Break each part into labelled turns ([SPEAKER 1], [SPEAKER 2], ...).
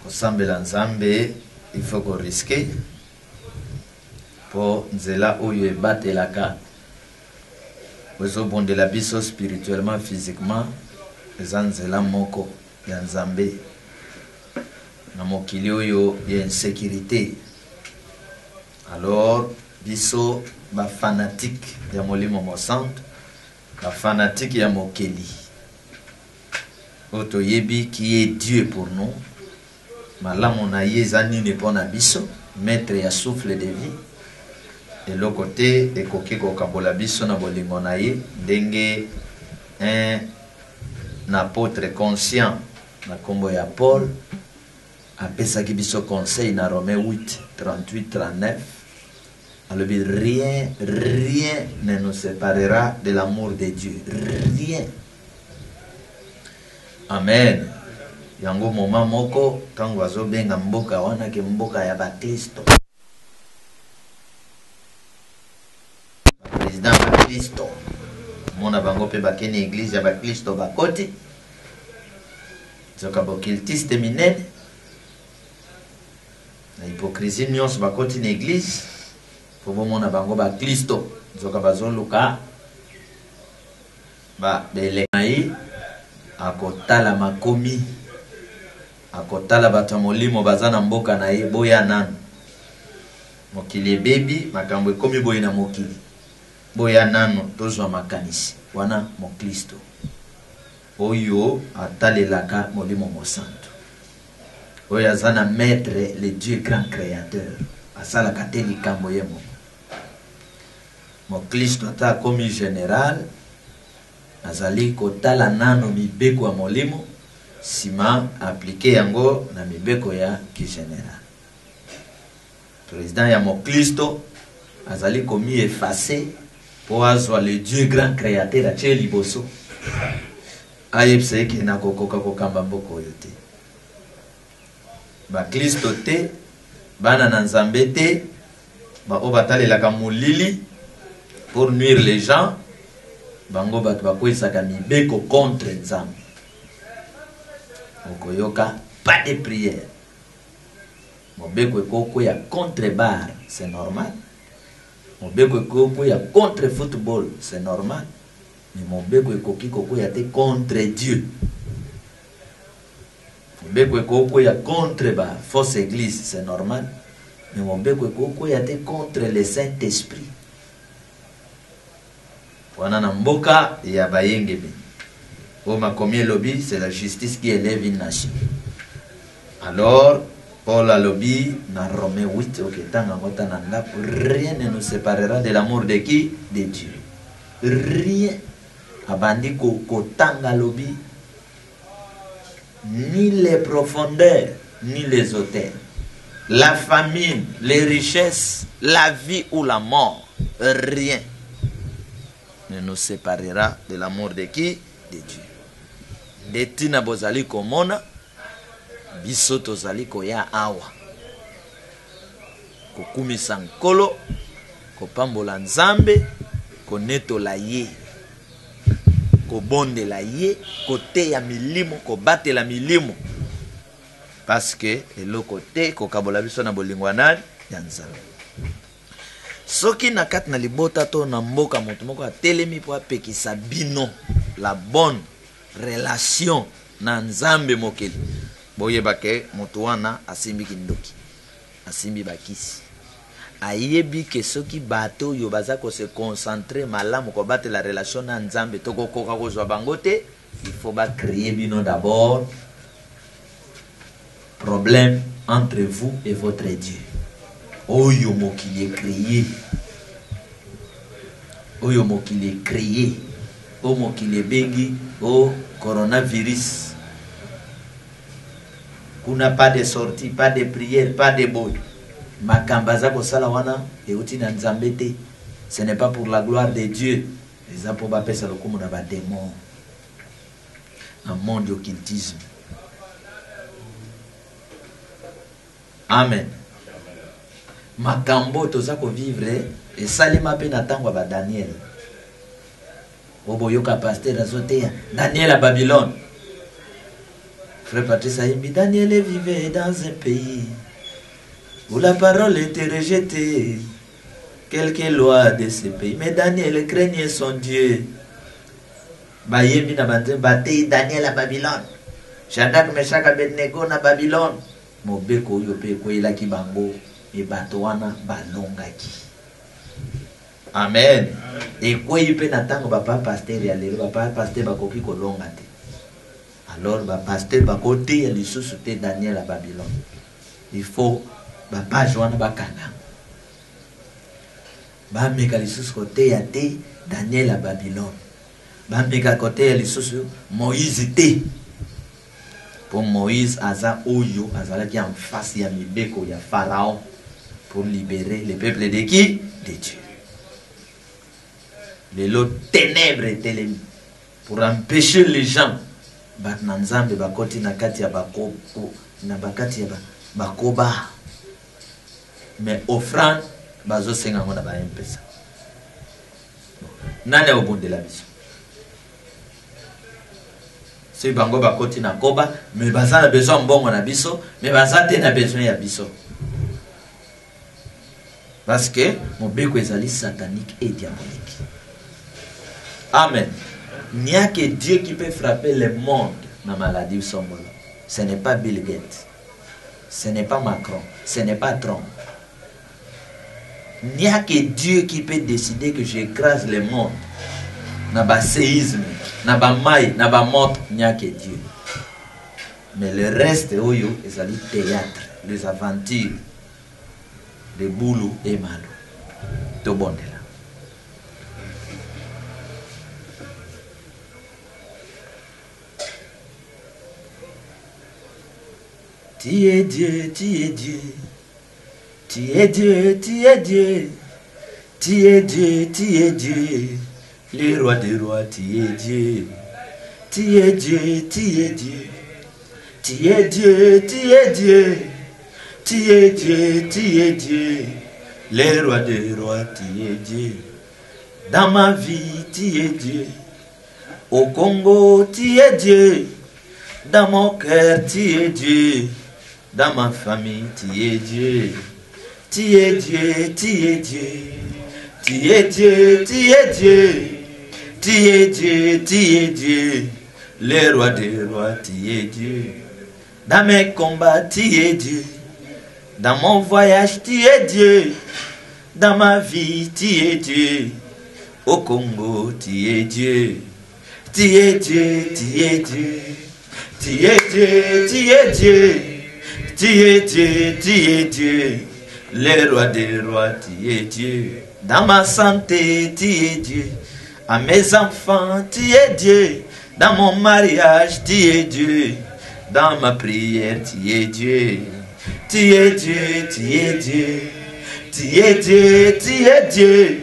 [SPEAKER 1] Osambela nzambe, il faut qu'on risque pour nzela oyo ebatelaka ozobondela biso spirituellement, physiquement, eza nzela moko ya nzambe na mokili oyo ya insécurité. Alors biso ba fanatique ya molimo mosantu, ba fanatique ya mokeli oto yebi qui est Dieu pour nous. Malamu na yeza nini pona biso, maître ya souffle de vie. Et l'autre côté, et kokiko kabola biso na bolingo na ye, ndenge un apôtre conscient na kombo ya Paul apesaki biso conseil na Romains 8, 38, 39. Alors rien ne nous séparera de l'amour de Dieu. Rien. Amen. Yango moma moko tango azobenga mboka wana ke mboka ya bakristo. Président bakristo. Mona bango pe bakene église ya bakristo bakoti. Zoka bokiltiste minene. Na hypocrisie nyonso bakoti na église. Po mona bango bakristo. Zoka bazoluka ba belengai akotala makomi. Akotala bata molimo bazana mboka na ye boya nanu. Mokili bebi makambo ekomi boye na mokili. Boya nanu tozwa makanisi wana mokristo. Oyo atalelaka molimo mosantu. Oyo azana maître le Dieu grand créateur. Asala kateli kambo yemo. Mokristo ata komi général. Azali kotala nanu mibeko ya molimo. Sima appliqué yango na mibeko ya ki général. Président ya mokristo azali komi effacé pour azwa le Dieu grand créateur atie liboso. Ayebse ke na kokoka kokamba mboko yote. Ba kristo te, bana na nzambe te, ba obatalelaka molili pour nuire les gens, bango bato bakwesaka mibeko contre nzambe. Okoyoka, pas de prière. Mobeko koko ya contre bar, c'est normal. Mobeko koko ya contre football, c'est normal. Mais mobeko koko ya te contre Dieu. Mobeko koko ya contre ba fausse église, c'est normal. Mais mobeko koko ya te contre le Saint-Esprit. Wana na mboka ya bayengebe. Oma comme lobby, c'est la justice qui élève une nation. Alors, Paul a lobby dans Romains 8, rien ne nous séparera de l'amour de qui? De Dieu. Rien. Abandi kotanga lobby, ni les profondeurs, ni les hauteurs. La famine, les richesses, la vie ou la mort, rien ne nous séparera de l'amour de qui? De Dieu. Detina bozali komona biso tozali koya awa kokumisa nkolo kopambola nzambe konetola ye kobondela ye koteya milimo kobatela milimo parce que eloko te kokabola biso na bolingo nani ya nzambe. Soki na kati na libota to na mboka moto moko atelemi po apekisa bino la bonne relation na nzambe mokeli, boyeba ke moto wana asimbi kindoki, asimbi bakisi, ayebi ke soki bato yo baza ko se concentrer malamu ko battre la relation na nzambe to kokoka kozwa bango te, il faut ba créer bino d'abord problème entre vous et votre Dieu. Oyo mokili est créé, oyo mokili est créé, o mokili bengi o coronavirus. Kuna pas de sortie, pas de prière, pas de boy. Makambaza ko sala wana e uti na nzambe te. Ce n'est pas pour la gloire de Dieu. Les apo ba pesa lokumu na ba démon. Un monde d'occultisme. Amen. Makambo toza ko vivre et salima pe na tango ba Daniel. Oboyoka pasteur azoteya Daniel à Babylone. Frère Patrice Aimbi, Daniel vivait dans un pays où la parole était rejetée. Quelques lois de ce pays. Mais Daniel craignait son Dieu. Bayembi na bate Daniel à Babylone. Shadrach, Meshach, Abednego na Babylone. Mobeko yope kwelaki bango e bato wana balongaki. Amen. Et quoi il peut n'attendre papa pasteur et aller papa pasteur bakoki kolonga te. Alors ba pasteur bakote ya lisusu te Daniel à Babylone. Il faut papa joindre bakana. Ba meka lisusu kote ya te Daniel à Babylone. Ba meka kote ya lisusu Moïse te. Pour Moïse aza oyo azalaki en face ya mibeko ya Pharaon pour libérer le peuple de qui? De Dieu. Les lots ténèbres étaient pour empêcher les gens batnanzambe bakoti na kati ya bako na bakati ya bakoba. Mais offrande bazo senga ngona ba mpesa. Nane obonde la mission. Si bango bakoti na koba, mais baza na besoin mbongo na biso, mais baza te na besoin ya biso. Parce que mon beko ezali satanique et diabolique. Amen. Il n'y a que Dieu qui peut frapper le monde dans la maladie ou son boulot. Ce n'est pas Bill Gates. Ce n'est pas Macron. Ce n'est pas Trump. Il n'y a que Dieu qui peut décider que j'écrase le monde. Dans le séisme, dans le maille, dans la mort, il n'y a que Dieu. Mais le reste, c'est le théâtre, les aventures, les boulot et malou. Tout bon de là. Tu es Dieu, tu es Dieu. Tu es Dieu, tu es Dieu. Tu es Dieu, tu es Dieu. Le roi des rois, tu es Dieu. Tu es Dieu, tu es Dieu. Tu es Dieu, tu es Dieu. Tu es Dieu, tu es Dieu. Le roi des rois, tu es Dieu. Dans ma vie, tu es Dieu. Au Congo, tu es Dieu. Dans mon cœur, tu es Dieu. Dans ma famille, tu es Dieu. Tu es Dieu, tu es Dieu. Tu es Dieu, tu es Dieu. Tu es Dieu, tu es Dieu. Le roi des rois, tu es Dieu. Dans mes combats, tu es Dieu. Dans mon voyage, tu es Dieu. Dans ma vie, tu es Dieu. Au Congo, tu es Dieu. Tu es Dieu, tu es Dieu. Tu es Dieu, tu es Dieu. Tu es Dieu, tu es Dieu. Le roi des rois, tu es Dieu. Dans ma santé, tu es Dieu. À mes enfants, tu es Dieu. Dans mon mariage, tu es Dieu. Dans ma prière, tu es Dieu. Tu es Dieu, tu es Dieu. Tu es Dieu, tu es Dieu.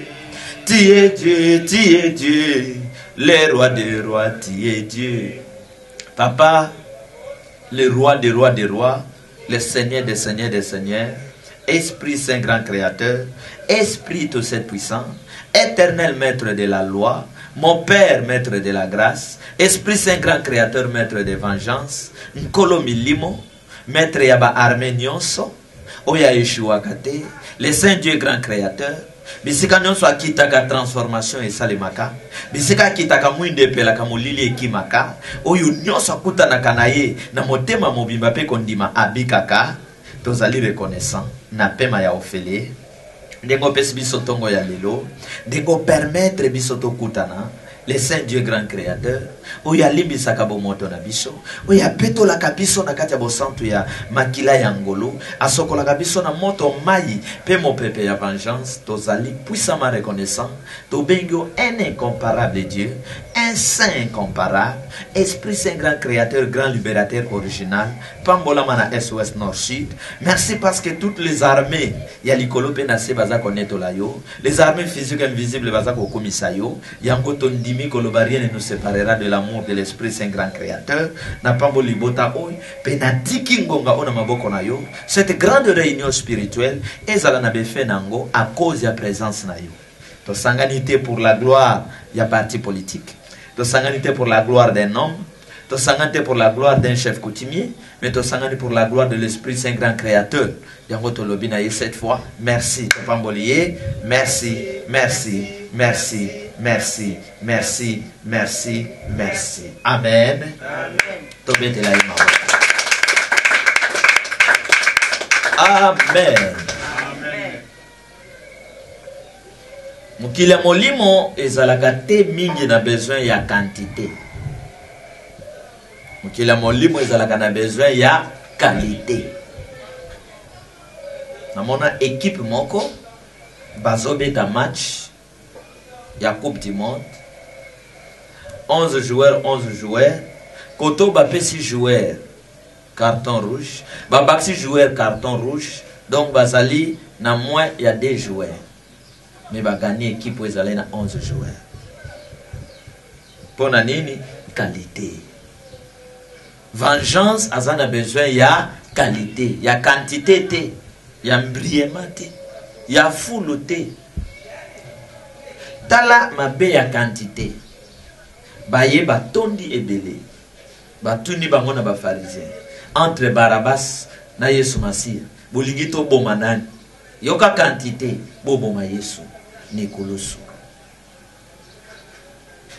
[SPEAKER 1] Tu es Dieu, tu es Dieu. Le roi des rois, tu es Dieu. Papa, le roi des rois des rois, le Seigneur des seigneurs des seigneurs, Esprit Saint grand créateur, Esprit tout seul puissant, éternel maître de la loi, mon Père maître de la grâce, Esprit Saint grand créateur maître de vengeance, Nkolo Milimo, maître yaba Arménionso, Oya Yeshua Kate, le Saint Dieu grand créateur, bisika nyonso akitaka transformation esalemaka, bisika akitaka mwinde epelaka molili ekimaka, oyo nyonso akutanaka na ye na motema mobimba pe kondima abikaka, tozali reconnaissant na pema ya ofele, ndeko pesi biso tongo ya lelo, ndeko permettre biso tokutana, le Saint Dieu grand créateur, oyo alimbisaka bomoto na biso, oyo apetolaka biso na kati ya bosantu ya makila ya ngolo, asokolaka biso na moto mayi pe mopepe ya vengeance, tozali puissamment reconnaissant, tobengio un incomparable Dieu, un saint incomparable, Esprit Saint grand créateur, grand libérateur original, pambola mana SOS Nord Sud. Merci parce que toutes les armées, ya likolo pe na se baza koneto la yo, les armées physiques invisibles baza kokomisa yo, yango tondi rien ne nous séparera de l'amour de l'Esprit Saint grand créateur. Na pambo libota oy, penatiki ngonga ona maboko na yo. Cette grande réunion spirituelle, ezala na befe nango à cause de la présence na yo. To sanganité pour la gloire, ya parti politique. To sanganité pour la gloire d'un homme. tosangani pour la gloire d'un chef coutumier, mais tosangani pour la gloire de l'Esprit Saint grand créateur. Yango tolobi na ye cette fois. Merci Papa Mbolié, merci, merci, merci, merci, merci, merci, merci. Amen. Tobetela ye mama. Amen. Mokili ya molimo ezalaka te mingi na besoin ya quantité. Mokili ya molimo ezalaka na besoin ya qualité. Namona équipe moko bazobeta match ya Coupe du Monde. 11 joueurs, 11 joueurs. Koto bapé 6 joueurs. Carton rouge. Babak 6 joueurs, carton rouge. Donc bazali na moins il y a 2 joueurs. Mais va gagner équipe où ils allaient na 11 joueurs. Pour la nini qualité. Vengeance a besoin ya qualité, ya quantité té, ya brillement té, ya foule té. Tala mabe ya quantité. Baye batondi ebele. Batuni bango na ba pharisien. Entre Barabbas na Yesu Masia. Bolingito bomanani. Yoka quantité boboma Yesu. Nikolosu.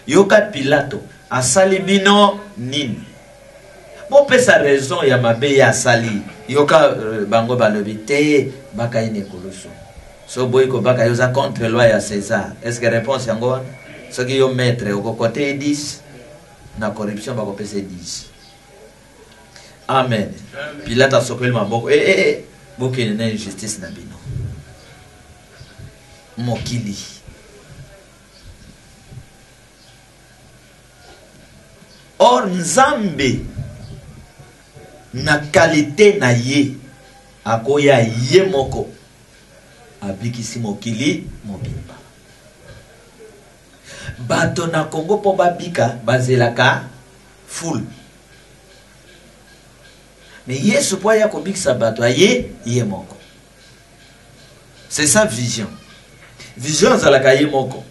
[SPEAKER 1] Yoka Pilato asali bino nini. Bon pesa raison ya mabe ya asali. Yoka bango balobi te baka Nikolosu. So boy ko baka yoza contre loi ya César. Est-ce que réponse yango? Ce qui yo maître au côté 10 na corruption bako pesa 10. Amen. Pilato sokoli maboko boke na injustice na bino. Mokili. Or Nzambe na qualité na ye akoya ye moko abikisi mokili mobimba. Bato na Congo po babika bazelaka full. Mais Yesu po ya kobikisa bato aye ye moko. C'est sa vision. Vision zalaka ye moko.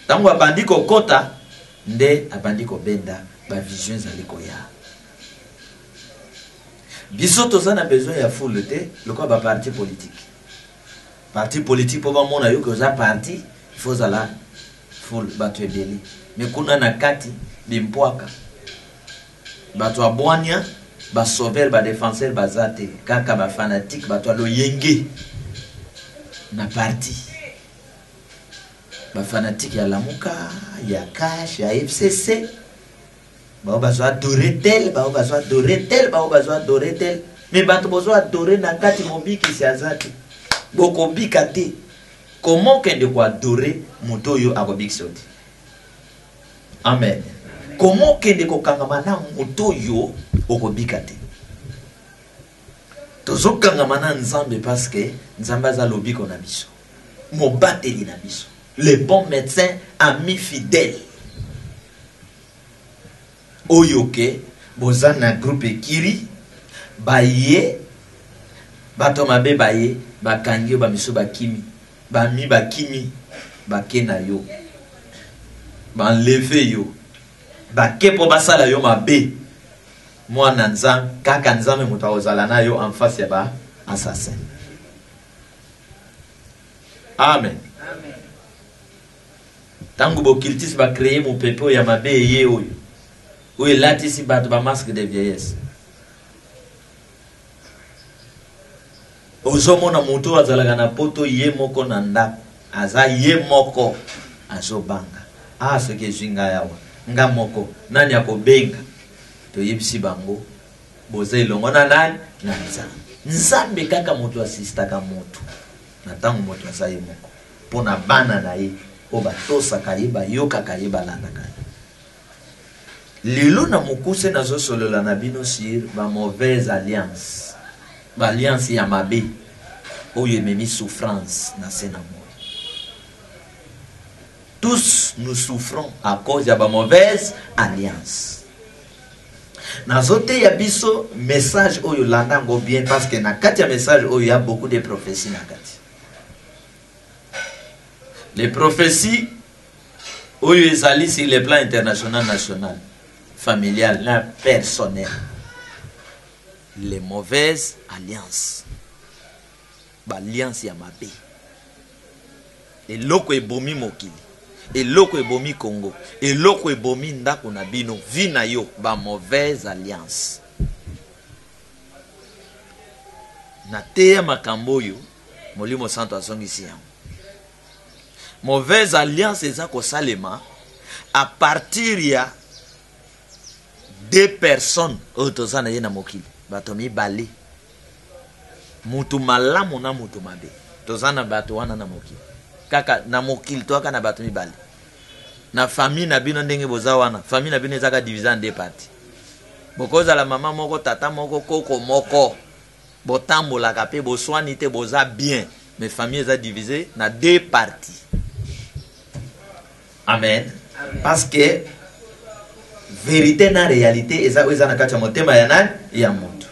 [SPEAKER 1] Tango abandi ko kota nde abandi ko benda ba vision zaliko ya. Biso tozana besoin ya full te loko ba parti politique. Parti politique po ba mona yo ko za parti il faut zala full bato ebeli. Mais kuna na kati bimpwaka. Bato abwanya ba sauver ba défenseur bazate kaka ba fanatique bato alo yenge na parti. Ba fanatique ya Lamuka, ya Cash, ya FCC. Ba bazwa adorer tel, ba bazwa adorer tel, ba bazwa adorer tel. Mais bato bazwa adorer na kati mobiki si azati. Boko bika te. Comment kende ko adorer moto yo akobiki soti? Amen. Comment kende ko kangamana moto yo okobika te? Tozo kangamana Nzambe parce que Nzambe za lobiko na biso. Mobateli na biso. Le bon médecin, ami fidèle. Oyoke, bozana groupe Kiri, baye, batomabe baye, bakangyo bamiso bakimi, bami bakimi, bakena yo, banleve yo, bakepo basala yo mabe, mwana nzam, kaka nzame mutawozala na yo en face ya ba assassin. Amen. Amen. Tango bokiltis ba créer mon pepo ya mabe ye oyo. Oyo latisi bato ba masque de vieillesse. Ozomona moto azalaka na poto ye moko na ndako. Aza ye moko azobanga. Ah ce que jinga yawa. Nga moko nani akobenga. To yebisi bango. Boza ilongo na nani na Nzambe. Nzambe kaka moto asistaka moto. Na tango moto asa ye moko. Pona bana na ye. Oba tosa kayeba yoka kayeba landa kaya. Lilo na mukuse na zo solo la nabino sir ba mauvaise alliance. Ba alliance ya mabe. Oye memi souffrance na sena moi. Tous nous souffrons à cause de ba mauvaise alliance. Na zote ya biso message oyo landa ngo bien parce que na kati ya message oyo ya beaucoup de prophéties na kati. Les prophéties où ils allient sur le plan international national. familial, na personnel. Les mauvaises alliances. Alliance ya mabe. Et loko ebomi mokili. Et loko ebomi Congo. Et loko ebomi ndako na bino. Vina yo ba mauvaise alliance. Na teya makambo yo molimo santo asongisi yango. Mauvaise alliance eza ko salema à partir ya deux personnes otozana ye na mokili. Bato mibale. Mutu malamu na mutu mabe. Tozana bato wana na mokili. Kaka na mokili to aka na bato mibale. Na famille na bino ndenge boza wana. Famille na bino ezaka divisé en deux parties. Bokoza la mama moko tata moko koko moko. Botambola kape boswani te boza bien. Mais famille eza divisé na deux parties. Amen. Amen. Parce que vérité na réalité eza na kati ya motema ya nani ya moto.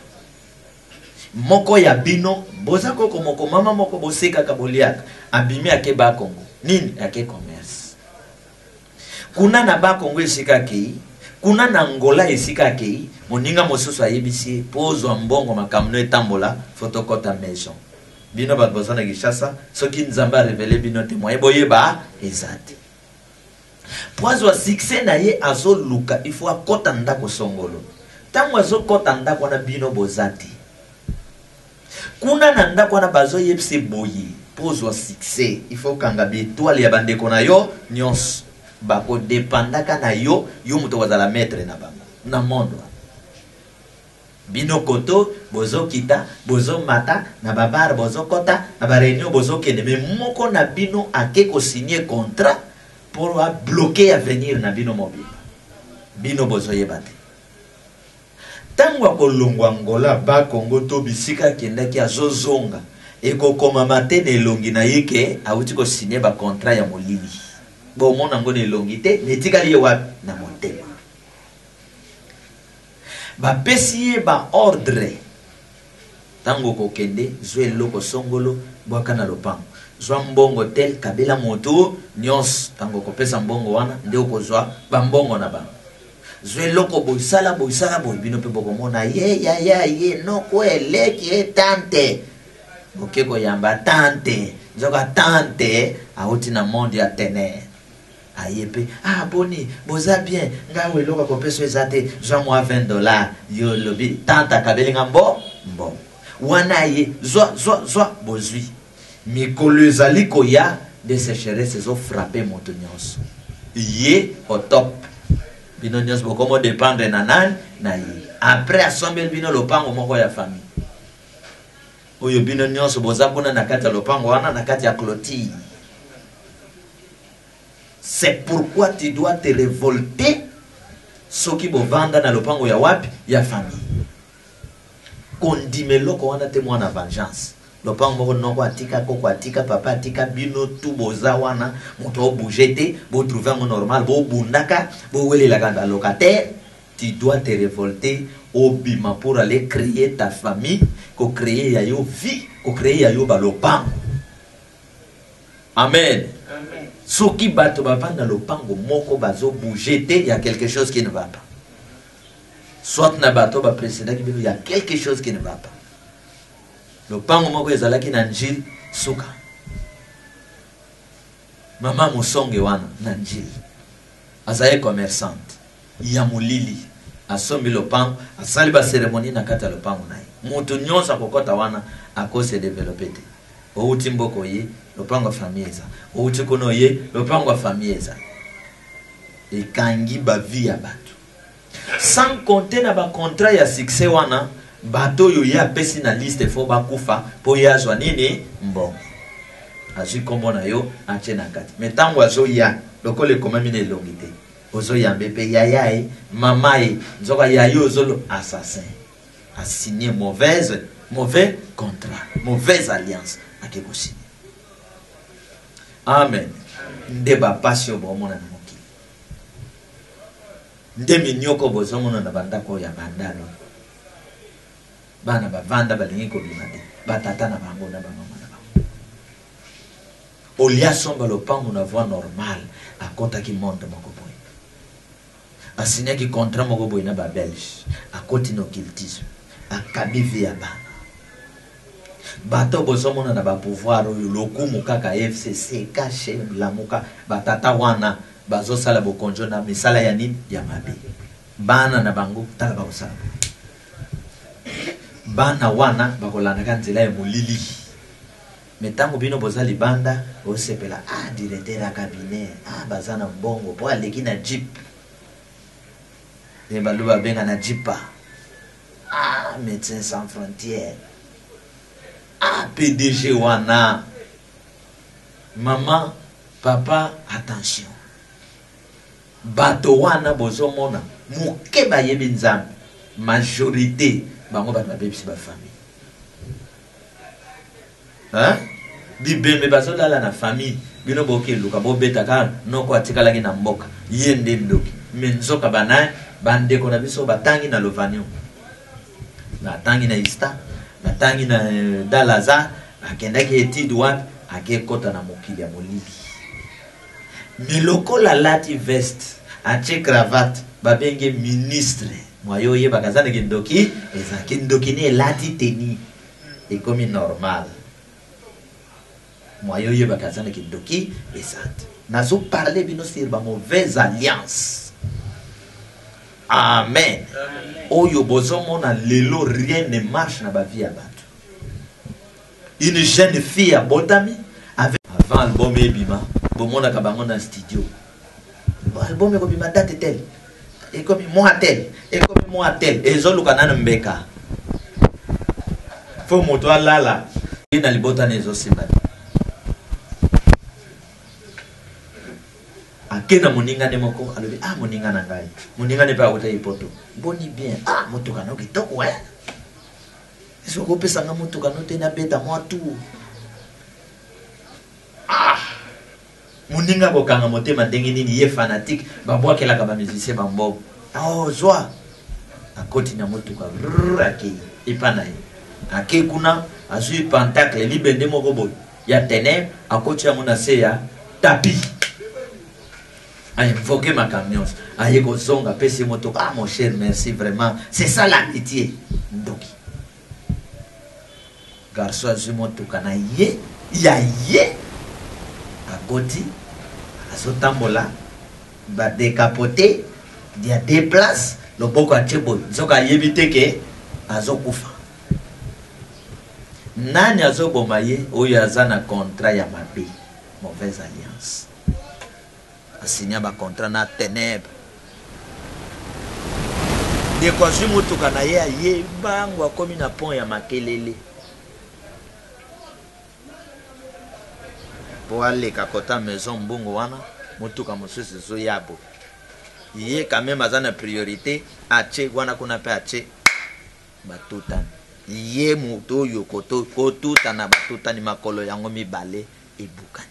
[SPEAKER 1] Moko ya bino boza koko moko mama moko boseka kaboliaka abimi ake ba Congo nini ake commerce kuna na ba Congo esika kei kuna na Angola esika kei moninga mosusu ayebisi pozwa mbongo makamno etambola photokota maison bino ba bozana Kinshasa soki nzamba révéler bino témoin boyeba ezati poazwa succès na ye azo luka il faut akota ndako songolo tango azo kota ndako na bino bozati kuna na ndako na bazo yepse boye pozwa succès il faut kanga bi étoile ya bandeko na yo nyos bako dépendaka na yo yo muto wazala maître na bango na monde bino koto bozo kita bozo mata na babar bozo kota na ba réunion bozo kende mais moko na bino ake ko signer contrat pour bloquer avenir na bino mobile bino bozo yebate tango akolongwa Angola ba Congo to bisika kendaki azozonga ekokoma matene elongi na yeke awuti ko signer ba contrat ya molili bo mona ngo ne elongi te netikali ye wapi na motema ba pesi ba ordre tango kokende zwe loko songolo bwaka na lopango zwa mbongo tel kabela moto nyos tango kopesa mbongo wana ndio kozwa ba mbongo na bango zwe loko boisala boy bino pe bokomona ye no ko eleki tante bokeko yamba tante nzoka tante auti na monde ya tener ayepe boni boza bien ngawe loka kopesa ezate zwa moi $20 yo lobi tante kabelinga mbo wana ye zwa bozwi mikolo ezali koya de sécheresse ezo frapper moto nyonso ye au top bino nyonso bokomo dépendre na nani na ye après asombeli bino lopango moko ya famille oyo bino nyonso boza kuna na kati ya lopango wana na kati ya clôture. C'est pourquoi tu dois te révolter soki bovanda na lopango ya wapi ya famille kondime loko wana te mwana vengeance lopango moko noko atika koko atika papa atika bino tu boza wana moto bouger te bo trouver ngo normal bo bundaka bo welela kanda locataire. Tu dois te révolter au bima pour aller créer ta famille, ko créer ya yo vie, ko créer ya yo ba lopango. Amen. Amen. Soki bato bavanda lopango moko bazo bouger te, il y a quelque chose qui ne va pas. Soit na bato ba précédent qui il y a quelque chose qui ne va pas. Lopango moko ezalaki na njil suka. Mama musonge wana na njil. Azaye commerçante. Ya mulili. Asombi lopango, asali ba cérémonie na kata lopango naye. Mutu nyonso kokota wana akose développer te. Outi mboko ye lopango famille eza. Outi kono ye lopango famille eza. Ekangi ba vie ya bato. Sans compter na ba contrat ya succès wana bato yo ya pesi na liste fo ba kufa po ya zwa nini mbongo. Azi kombo na yo anche na kati. Metango azo ya lokole komami ne longite. Ozo yambe pe yayae mamae nzoka yayo zolo assassin a signé mauvais contrat, mauvaise alliance akeko signé. Amen. Ndeba passion bomona na moki. Ndemi nyoko bozomona na bandako ya bandano. Bana bavanda balingi ko bimade. Batata na bango na bamama na bango. Olia somba lopango na voie normale akota ki monde moko. asinyaki contrat moko boye na ba belge akoti no occultisme akabi vie ya bana bato bozomona na ba pouvoir oyo lokumu kaka FCC caché lamuka batata wana bazosala bokonjo na misala ya nini ya mabe bana na bango tala bakosala bana wana bakolandaka nzela ya molili metango bino boza libanda osepela directeur ya cabinet baza na mbongo po aleki na jeep baloba benga na jipa Médecins Sans Frontières PDG wana maman papa attention bato wana bozomona moke bayebi nzambe majorité bango bato babebisi bafamille bibembe bazolala na famille bino bokeluka bobetaka noko atikalaki na mboka ye nde ndoki me nzoka banaye bandeko na biso batangi na Lovanio batangi na Ista batangi na Dalaza akendaki etide wapi akekota na mokili ya molili me lokola lati veste atie cravate babenge ministre mwayo ye bakazana kindoki ezaki ndoki ne lati teni ekomi normal mwayo ye bakazana kindoki ezat nazo parler bino sur ba mauvaise alliance. Amen. Oyo bozomona lelo rien ne marche na ba vie ya bato. Une jeune fille à Botami avec avant album ebima bomona ka bango na studio. Album ko bima date tel. Et comme moi tel, et comme moi tel, et zoluka na mbeka. Fo moto alala ina libota nezo simba. Akena moninga ne moko alobi moninga na ngai. Moninga ne pa ota ipoto. Boni bien. Motoka no kitoko Eso ko pesa nga motoka no te na beta moi tout. Moninga bokanga motema ndenge nini ye fanatique babwakela ka ba musicien bambo. Joie. Akoti na motoka raki ipana ye. Ake kuna azui pentacle libende moko boy. Ya ténèbres akoti ya mona seya tapis. A invoqué ma camion, a yego zonga pesi moto. Mon cher, merci vraiment. C'est ça l'amitié. Donc, garçon a vu moto kana ye, ya ye. A goti, a sotambola, ba décapoté, il y a deux places, le boko a tchebo, zoka yebite ke, a zokufa. Nani a zobomaye, oyo azana contrat ya mabe, mauvaise alliance. Signé ba contrat na ténèbres. De quoi je motoka na ye bango akomi na pont ya makelele. Po aller kakota maison mbongo wana motoka mosusu zo yabo. Ye quand même azana priorité ache wana kuna pe ache batuta. Ye moto yo kotuta na batuta ni makolo yango mibale ebukani.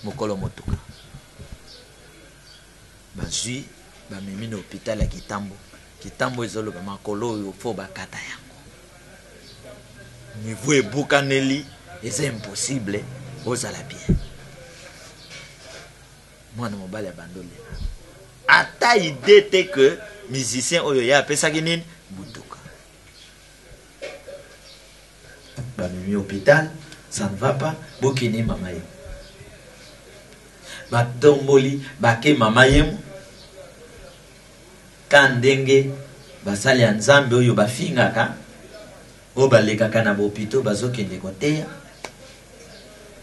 [SPEAKER 1] Mokolo motoka. Bazui bamemi na hôpital ya Kitambo ezoloba makolo oyo fo bakata yango niveau ebukaneli eza impossible ozala bien mwana mobali ya bandoli ata idée te que musicien oyo ya apesaki nini butuka bamemi hôpital ça ne va pas bokini mama ye batomboli bake mama yemu kandenge basali ya nzambe oyo bafingaka o balekaka na bopito bazokende koteya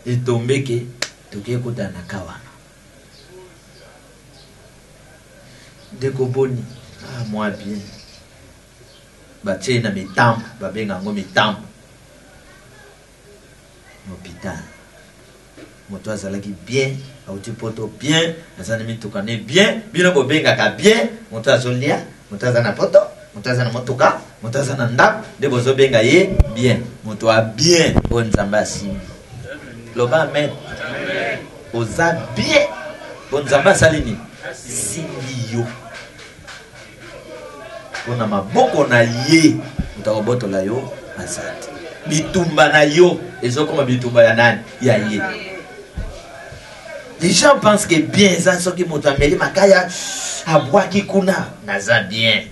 [SPEAKER 1] etombeke toke kotana kawana ndeko boni moi bien batie na mitambo babenga ngo mitambo hôpital moto azalaki bien auti poto bien azana mituka ne bien bino bobengaka bien moto azolia moto azana poto moto azana motuka moto azana ndap de bozobenga ye bien moto a bien o nzamba asimbi loba amen oza bien o nzamba salini simbi yo ona maboko na ye utakoboto la yo azati bitumba na yo ezokoma bitumba ya nani ya ye Les gens pensent que bien, ça, ce qui m'ont amené, makaya, à boire qui kuna, naza bien.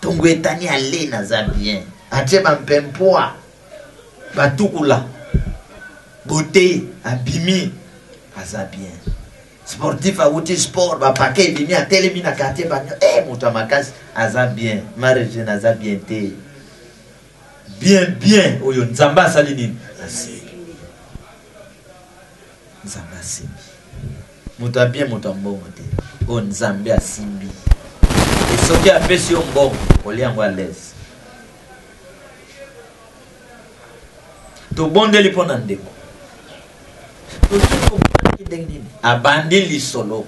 [SPEAKER 1] Tongo etani ale, naza bien. Ache bampempoa, batukula, beauté, abimi, naza bien. Sportif a outil sport, ba paquet, bimi a télémi na quartier, ba mouta makas, naza bien. Marriage, naza bien te. Bien, bien, oyo, nzamba salini. Nzamba simbi. Mouta bien, mouta mbongo te. O nzambe a simbi. Et ce qui a fait sur mbongo, on l'y envoie à l'aise. To bonde li pona ndeko. To siko kidengini. Abandi li solo.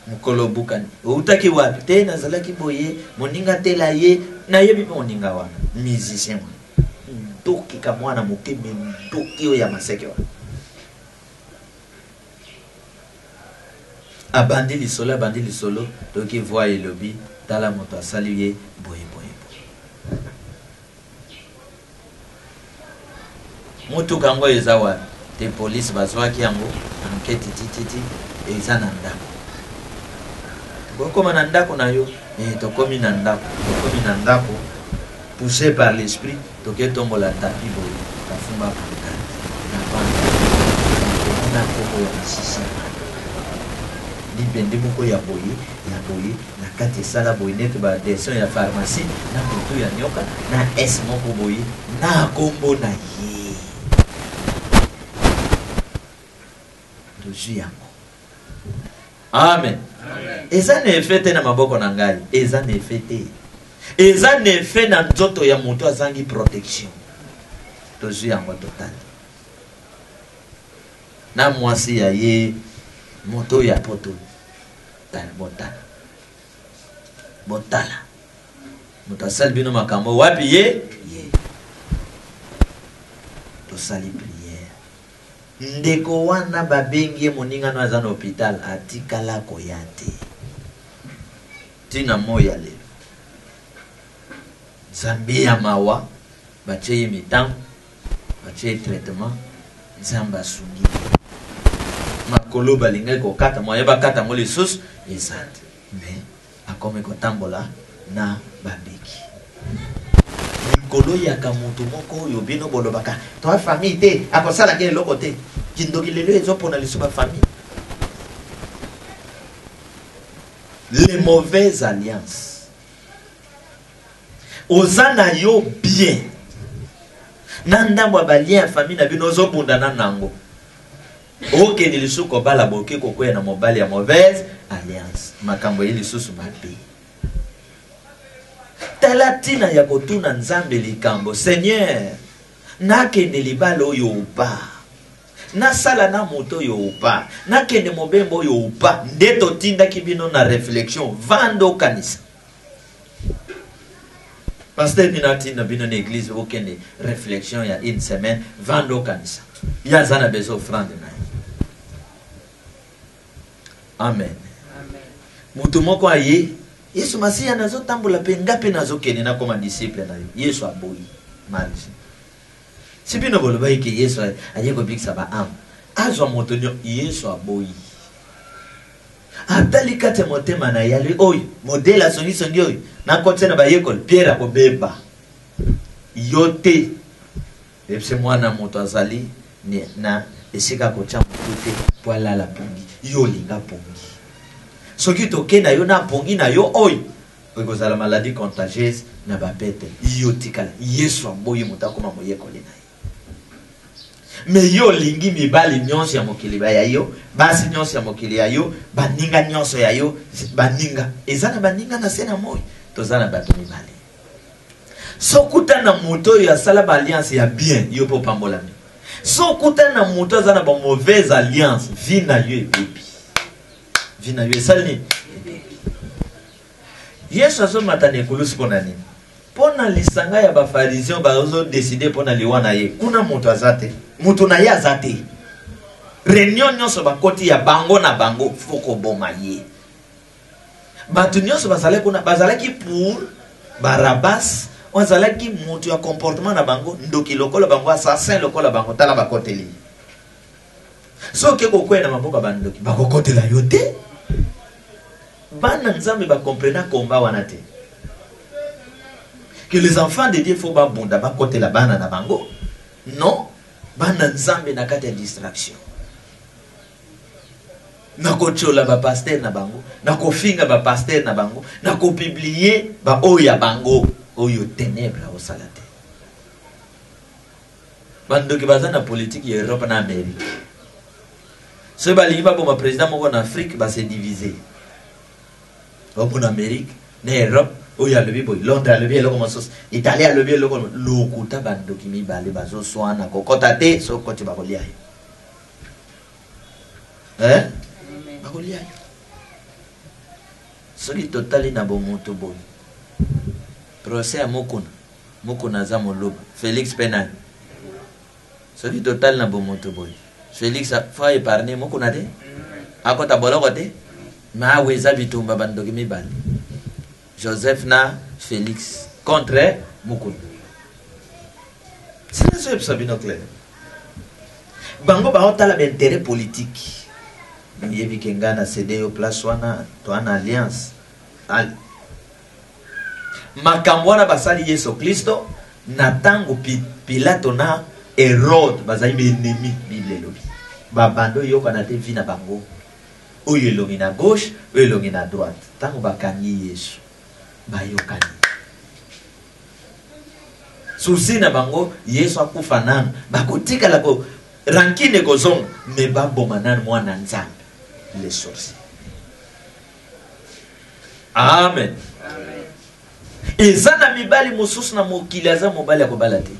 [SPEAKER 1] Mukolo bukani. Utaki wapi? Te nazalaki boye, moninga tela ye, na yebi moninga wana. Musicien wana. Ndoki kamwana moke me ndoki yo ya maseke wana. Abandi li solo, toki voa ye lobi, tala moto asaliye, boye. Mutu kango ezawa, te police bazwaki yango, enquête titi, eza na ndako. Tokoma na ndako na yo, tokomi na ndako, poussé par l'esprit, toke tombola tapi boye, kafumba pankate, na banda, na koko ya misisi. Libende moko ya boye, na kati sala boye nete ba dessin ya pharmacie, na moto ya nyoka, na es moko boye, na kombo na ye. Amen. Eza ne fete na maboko na ngai. Eza ne fete. Eza ne fe na nzoto ya moto azangi protection. Tozu yango total. Na mwasi ya ye moto ya poto. Botala. Moto asali bino makambo wapi ye? Tosali prière. Ndeko wana babengi moninga no aza na hôpital atikala koyate. Tina moya le. Zambi ya mawa bache mitango bache traitement nzamba sungi. Makolo balinga ko kata moya bakata mo lisusu ezate. Mais akome ko tambola na babeki. Kolo ya kamutu moko yo bino bolobaka to famille te akosala ke loko te kindoki lelo ezopona lisuba famille. Les mauvaises alliances ozana yo bien nandambo balien famille na bino zobunda na nango oke ni lisuko bala boke kokoya na mobali ya mauvaise alliance makambo ye lisusu mabe. Talatina ya kotuna nzambe likambo Seigneur nakende libalo oyo upa nasala na moto oyo upa nakende mobembo oyo upa nde totindaki bino na réflexion vando kanisa pasteur ninatinda bino na église okende réflexion ya une semaine vando kanisa yaza na besoin offrande na amen mutu moko aye Yesu Masiya nazo tambola pe ngape nazo kene na koma disciple na Yesu aboyi marisi. Sibino boloba ke Yesu ayeko bikisa ba am. Azwa motonyo Yesu aboyi. Atali kate motema na yali oyi modela songi oyi na kote na ba yekol Pierre ko beba. Yote. Epse mwana moto azali ni na esika ko cha motote poala la pongi. Yo linga pongi. Soki toke na yo na pongi na yo oy parce la maladie contagieuse na ba pete yo tikala Yesu amboyi mutakoma moye kolena me yo lingi mibali nyonso ya mokili ba ya yo basi nyonso ya mokili ya yo baninga nyonso ya yo baninga ezana baninga na sena moyi tozana bato mibali sokuta na moto ya sala ba alliance ya bien yo po pambola mi sokuta na moto azana ba mauvaise alliance vina yo epepi vina yo esali Yesu azomata nekulusi pona nini pona lisanga ya ba pharisien bazo décider pona liwana ye kuna moto azate moto na ye azate réunion nyonso bakoti ya bango na bango foko boma ye batu nyonso bazalaki kuna bazalaki pour Barabas bazalaki moto ya comportement na bango ndoki lokola bango assassin lokola bango tala bakoteli soki kokwena maboka bandoki bakokotela yo te. Bana nzambe ba comprendre combat wana te. Que les enfants de Dieu faut ba bunda ba kotela bana na bango. Non, bana nzambe na kati ya distraction. Na kochola ba pasteur na bango, na kofinga ba pasteur na bango, na ko publier ba oya bango, oyo ténèbres au salate. Bandoki baza na politique ya Europe na Amérique. Ce balingi ba boma président moko en Afrique ba se diviser. En Amérique, en Europe, où il y a le bibo, Londres a le bibo, Italie a le bibo, l'okuta bandoki mi bale bazo soana kokotate so koti bakolia. Hein? Bakolia. Soki totali na bomoto boy. Procès à Mokuna za moloba, Félix Penal. Soki totali na bomoto boy. Félix a fa épargner Mokuna te. Akota boloko te. Ma weza bitumba bandoki mi bale. Joseph na Félix contre Mukulu. C'est ça que sabino clair. Bango ba otala d'intérêt politique. Yebi kengana cédé au place wana to ana alliance. Al. Makambwana basali Yesu Kristo na tango Pilato na Herode bazali ennemi Bible lobi. Ba bando yo kana te vina bango. Oyo elongi na gauche, oyo elongi na droite. Tango bakangi Yesu, bayokani. Susi na bango, Yesu akufa nanu. Bakotika lako, rankine kozonga, me baboma nanu mwana nzambe. Les sorciers. Amen. Ezana mibali mosusu na mokili aza mobali akobalate.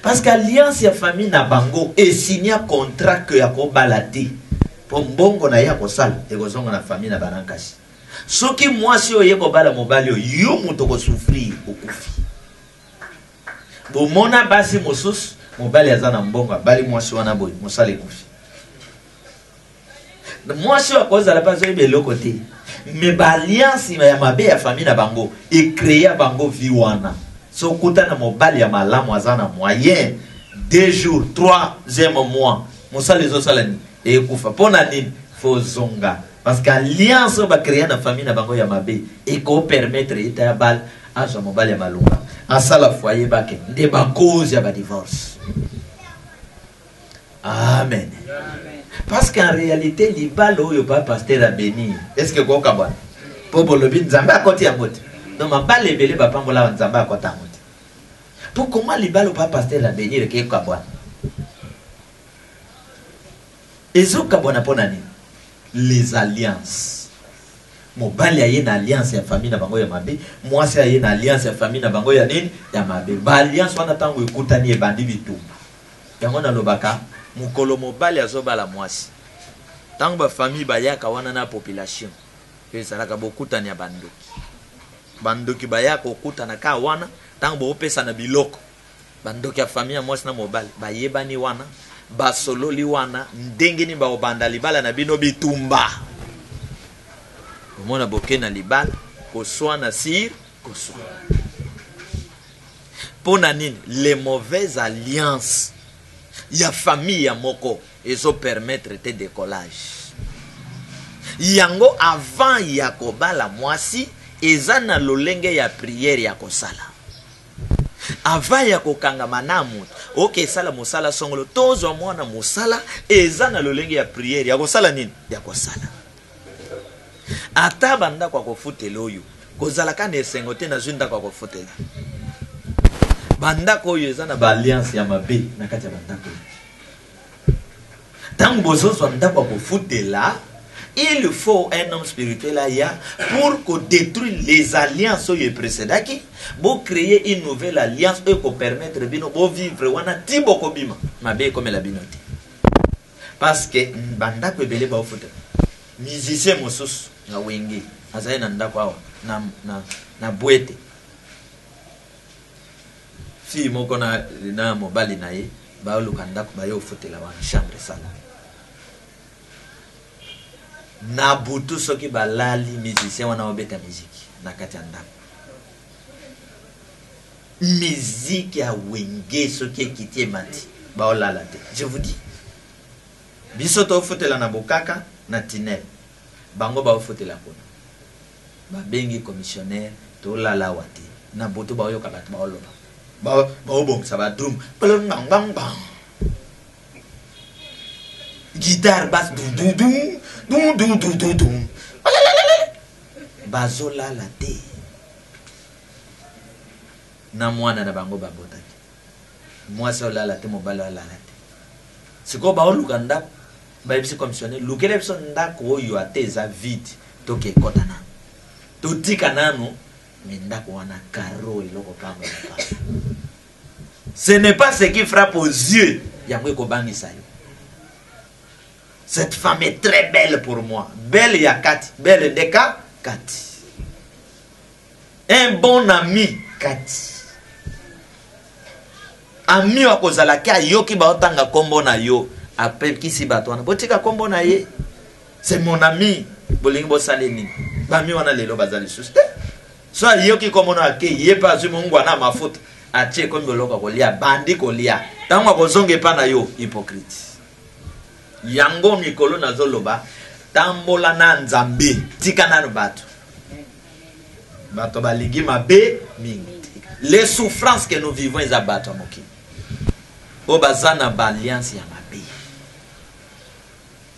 [SPEAKER 1] Parce qu'alliance ya famille na bango e signé contrat que akobalate. Mbongo na ya kosala ekozonga na famille na banankasi. Soki mwasi oye kobala mobali yo muto ko souffrir okufi. Bomona basi mosusu mobali azana mbongo bali mwasi wana boy mosala ekufi. Mwasi akozala pas oye beloko te. Mais ba alliance ya mabe ya famille na bango e créer bango vie wana. So kuta na mobali ya malamu azana moyen 2 jours 3e mois mosala ezosala ni et kufa pona nini fozonga parce qu'alliance ba créer na famille na bango ya mabe et ko permettre ita ya bal aza mobali ya malunga asala foyer bake nde ba cause ya ba divorce. Amen. Parce qu'en réalité libalo yo pa pasteur a béni est-ce que ko kabwa pobo lobi nzamba akoti ya moto donc mabale ebele ba pambola nzamba akota moto pour comment libalo pa pasteur a béni le ke kabwa. Ezoka bona pona ni les alliances. Mobali aye na alliance ya famille na bango ya mabe, mwasi aye na alliance ya famille na bango ya nini ya mabe. Ba alliance wana tango ekutani e bandi bitumba. Yango na lobaka mukolo mobali azobala mwasi. Tango ba famille bayaka wana na population. Ezalaka bokutani ya bandoki. Bandoki bayaka okutana ka wana tango bo pesa na biloko. Bandoki ya famille ya mwasi na mobali bayebani wana. Basololi wana ndenge ni baobanda libala na bino bitumba. Omona boke na libala koswa na sir koswa. Pona nini les mauvaises alliances ya famille ya moko ezo permettre te décollage. Yango avant ya kobala mwasi eza na lolenge ya prière ya kosala. Avant ya kokanga manamu ok sala musala songolo tozo mwana musala eza na lolenge ya prière ya kosala nini ya kosala ata banda kwa kofutela oyo kozala kana esengo te na zunda kwa kofutela banda ko oyo eza na ba alliance ya mabe na kati ya banda ko tango bozozo banda kwa kofutela. Il faut un homme spirituel là pour détruire les alliances précédentes pour créer une nouvelle alliance et pour permettre de vivre wana tibo kobima mabe comme la binote parce que banda ko belé ba ofuta musicien mosus na wenge azaye na ndako awa na boete fi moko na mobali na ye ba luka ndako ba yo ofutela wana chambre sala. Na butu soki balali musicien wana obeta musique na kati ya ndako. Musique ya wenge soki ekiti mati ba olala te. Je vous dis. biso to fotela na bokaka na tinel bango ba fotela kuna ba bengi commissionnaire to la wati na boto ba yoka bat ba oloba ba obong sa ba drum bang bang bang guitare basse dum dum dum dum dum dum bazola la te na mwana na bango babotaki mwasi olala te mobali olala te siko ba oluka ndako bayebisi commissionnaire lukele biso ndako oyo ate eza vide toke ekota nano totika nano me ndako wana karo eloko kamba ce n'est pas ce qui frappe aux yeux yango ekobangisa yo. Cette femme est très belle pour moi. Belle ya Kati. Belle deka Kati. Un bon ami Kati. Ami wa kozala kia yo ki ba otanga kombo na yo. Après kisi batwana. Botika kombo na ye. C'est mon ami. Bolingi bo saleni. Ba mi wana lelo bazali suste. So yo ki kombo na ke ye pa zu mungu na mafuta. Atie kombo loka kolia bandi kolia. Tango kozonge pa na yo hypocrite. Yango mikolo na zoloba tambola na nzambe tika na bato bato balingi mabe mingi. Les souffrances que nous vivons les abatto moki o bazana ba alliance ya mabe.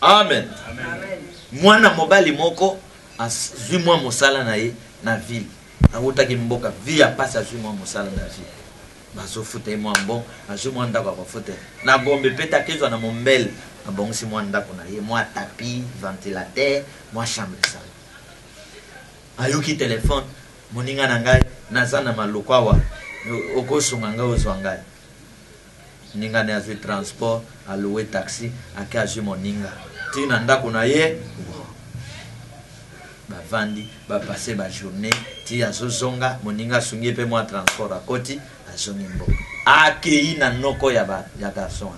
[SPEAKER 1] Amen. Amen. Mwana mobali moko azwi mwa mosala na ye na ville awutaki mboka via pasa azwi mwa mosala na ville bazo futa mwa mbon azwi mwa ndako kwa futa na bombe peta kezo na mombele bon si moi ndako na ye moi tapis ventilateur moi chambre de salle ayoki téléphone moninga na ngai nazana malukwawa okosunga ngai ozwangai ninga ne azwi transport aloué taxi akaji moninga tina ndako na ye ba vandi ba passer ba journée ti azozonga moninga sungi pe moi transport akoti azongi mbo akei na noko ya ba ya garçon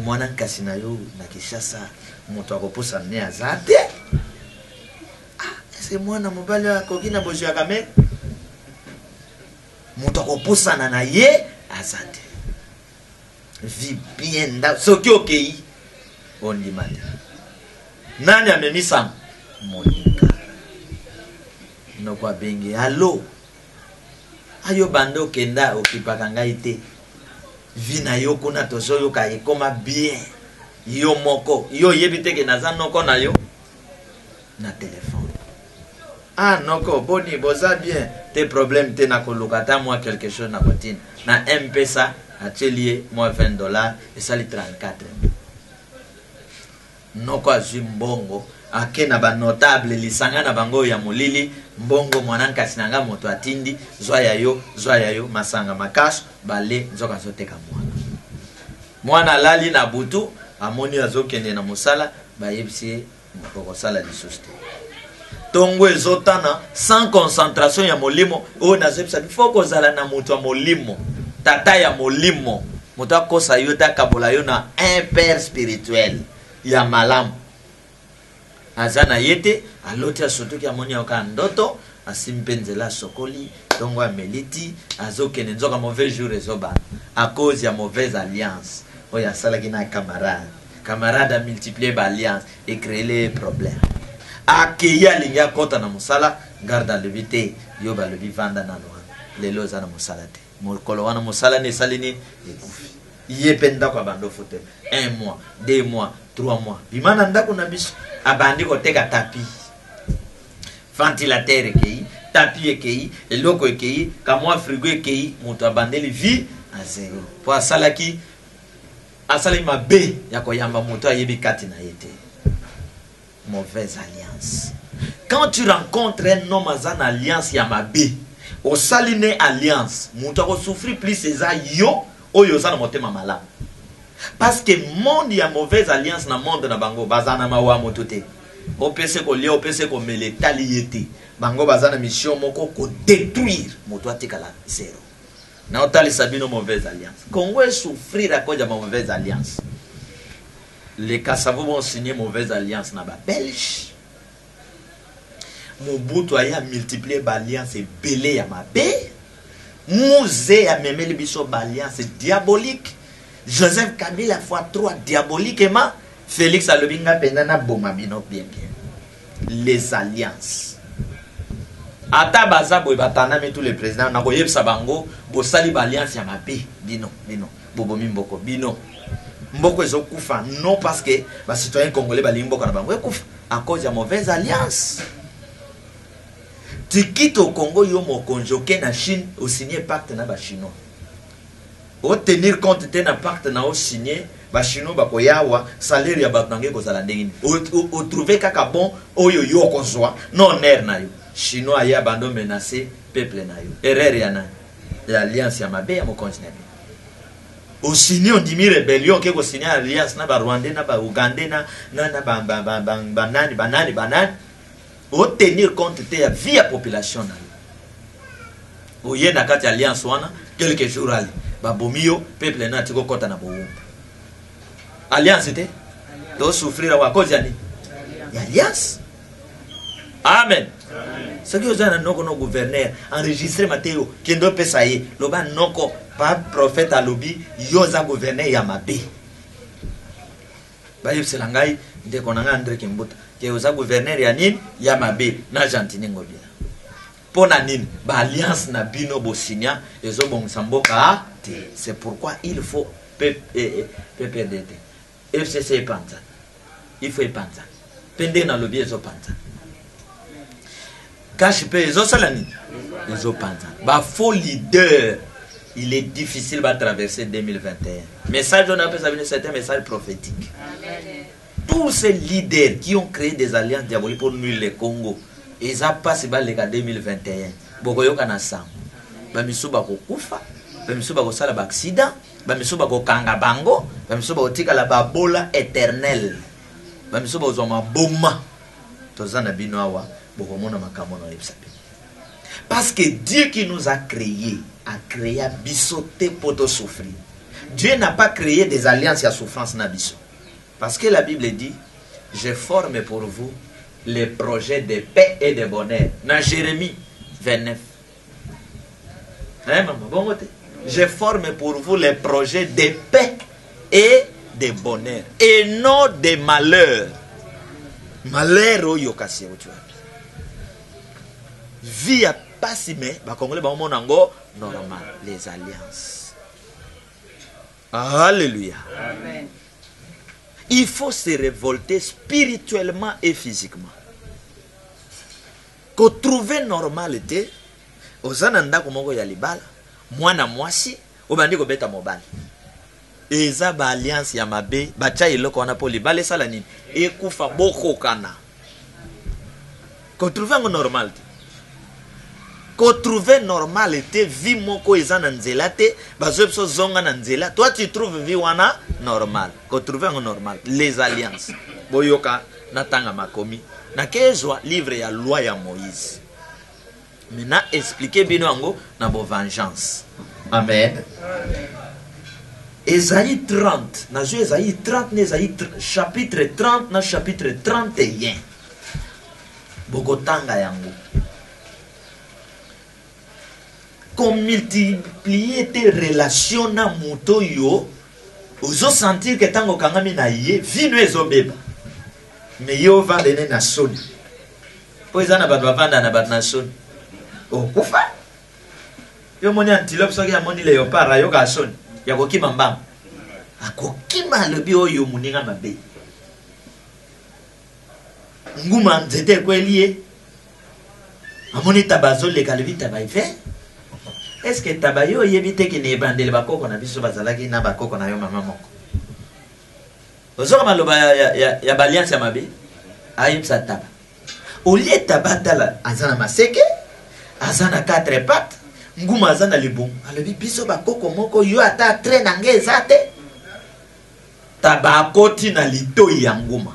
[SPEAKER 1] mwana nkasi na yo na Kishasa moto akoposa ne azate c'est mwana mobali akoki na bojo ya kame moto akoposa na ye azate vi bien nda soki okei ondi mate nani amemisa monika nokwa bengi allo ayo bando kenda okipaka ngai te vina yo kuna tozo yo ka ekoma bien yo moko yo yebite ke naza noko na yo na téléphone noko boni boza bien tes problèmes te na kolokata moi quelque chose na kotine na M-Pesa atelier moi $20 et ça li 34 noko azwi mbongo ake na ba notable lisanga na bango ya molili mbongo mwananka sinanga moto atindi zwa ya yo masanga makash bale nzoka zoteka mwana lali na butu amoni azokende na musala bayebisi moko sala lisuste tongo ezotana sans concentration ya molimo o nazebisa bifo kozala na moto ya molimo tata ya molimo moto akosa yo ta kabola yo na un père spirituel ya malamu azana yete aloti asotoki amoni yoka ndoto asimpenzela sokoli tongo ameliti azokene nzoka mauvais jour ezoba à cause ya mauvaise alliance oya salaki na camarade a multiplié ba alliance et créé les problèmes akeya linga kota na musala garda levité yo ba lebi vanda na noa lelo za na musala te mokolo wana musala ne salini ekufi yependa kwa bando fote 1 mois 2 mois 3 mois bimana ndako na biso abandi koteka tapis ventilateur ekei tapis ekei eloko ekei kamwa frigo ekei moto abandeli vie à zéro po asalaki asali mabe ya koyamba moto ayebi kati na yete mauvaise alliance. Quand tu rencontres un homme en alliance ya mabe osaline alliance moto ko souffrir plus c'est yo oyo za na motema malamu parce que monde ya mauvaise alliance na monde na bango bazana mawa moto te opese ko lia opese ko mele taliete bango bazana mission moko ko détruire moto atikala zéro na otali sabino mauvaise alliance Congo est souffrir à cause de mauvaise alliance. Les Kassavo vont signer mauvaise alliance na ba Belge Mobutu a multiplié l'alliance et belé ya mabe Mouzé a memeli biso alliance diabolique. Joseph Kabila fois 3 diaboliquement Félix alobinga pendana bomabino bien bien. Les alliances. Ata baza boy batana mais tous les présidents na koyeb sabango bo sali ba alliance ya mabe bino bobomi mboko bino mboko ezokufa non parce que ba citoyens congolais ba limboka na bango ekufa à cause ya mauvaise alliance. Tu quittes au Congo yo mo konjoke na Chine au signer pacte na ba chinois. Au tenir compte de na pacte na au signer ba chinois ba koyawa salaire ya ba nangé ko sala ndengini. Au trouver kaka bon oyo yo kozwa non ner na yo. Chinois ya bando menacé peuple na yo. Erreur ya na l'alliance ya mabe ya mo continent. Au signer on dit rébellion ke ko signer alliance na ba Rwandais na ba Ougandais na banani. Au tenir compte de la vie à population. Au y a une alliance quelques jours ali. Babomio peuple na tiko kota na bo. Alliance était to souffrir à cause yani. Alliance. Amen. Ce que vous avez no gouverneur enregistré Matteo qui ndo pesa ye loba noko pas prophète à lobby yoza gouverneur ya mabe. Ba yipse langai de konanga André Kimbuta que oza gouverneur ya nini ya mabe na Argentine ngobila. Pona nini ba alliance na bino bo signa ezo bon samboka te. C'est pourquoi il faut PPDT. FCC panza. Il faut panza. Pende na lobby ezo panza. Cache pe ezo salani ezo panza. Ba faux leader. Il est difficile de traverser 2021. Message on appelle ça c'est un message prophétique. Amen. Tous ces leaders qui ont créé des alliances diaboliques pour nuire le Congo, ils n'ont pas passé le cas 2021. Bokoyo kanasa. Bamisuba ko kufa, bamisuba ko sala accident, bamisuba ko kanga bango, bamisuba ko tika la babola éternelle. Bamisuba ko zoma bomba. Tozana bino awa bokomona makamono epsape. Parce que Dieu qui nous a créé bisoté pour te souffrir. Dieu n'a pas créé des alliances à souffrance na biso. Parce que la Bible dit, je forme pour vous les projets de paix et de bonheur. Dans Jérémie 29. Hein, maman, bon côté. Je forme pour vous les projets de paix et de bonheur. Et non de malheur. Malheur au yokasi au tuapi. Vie à pas si mais, bah congolais bah monango normal les alliances. Alléluia. Amen. Il faut se révolter spirituellement et physiquement. Qu'on trouve normalité, aux ananda komoko ya libala, mwana mwasi, obandi ko beta mobali. Eza ba alliance ya mabe, bacha iloko wana po libala sala nini? Ekufa boko kana. Qu'on trouve normalité. Qu'on trouve normalité, vie moko eza na nzela te, bazopso zonga na nzela. Toi tu trouves vie wana normal. Qu'on trouve normal, les alliances. Boyoka natanga makomi. Na kezwa livre ya loi ya Moïse. Maintenant expliquer bino ango na bo vengeance. Amen. Esaïe 30, na jo Esaïe 30 na Esaïe chapitre 30 na chapitre 31. Bogotanga yango. Qu'on multiplie tes relations na moto yo, ozo sentir que tango kangami na ye, vino ezo beba. Mais yo va donner na soni. Po ezana bat bavanda na bat na soni. Oh, kufa. Yo moni antilope soki ya moni leopard yo ka soni. Ya kokima mbam. Akokima lobi oyo muninga mabe. Nguma nzete kweliye. Amoni tabazo le kalvi tabaife. Est-ce que tabayo yebite ki ne bandele bakoko na biso bazalaki na bakoko na yo mama moko? Ozoka maloba ya balliance ya mabe ayim sa taba. Olie tabatala azana maseke, azana 4 pattes, nguma azana libum. Alobi biso bakoko moko yo ata train nge ezate. Tabakoti na litoi ya nguma.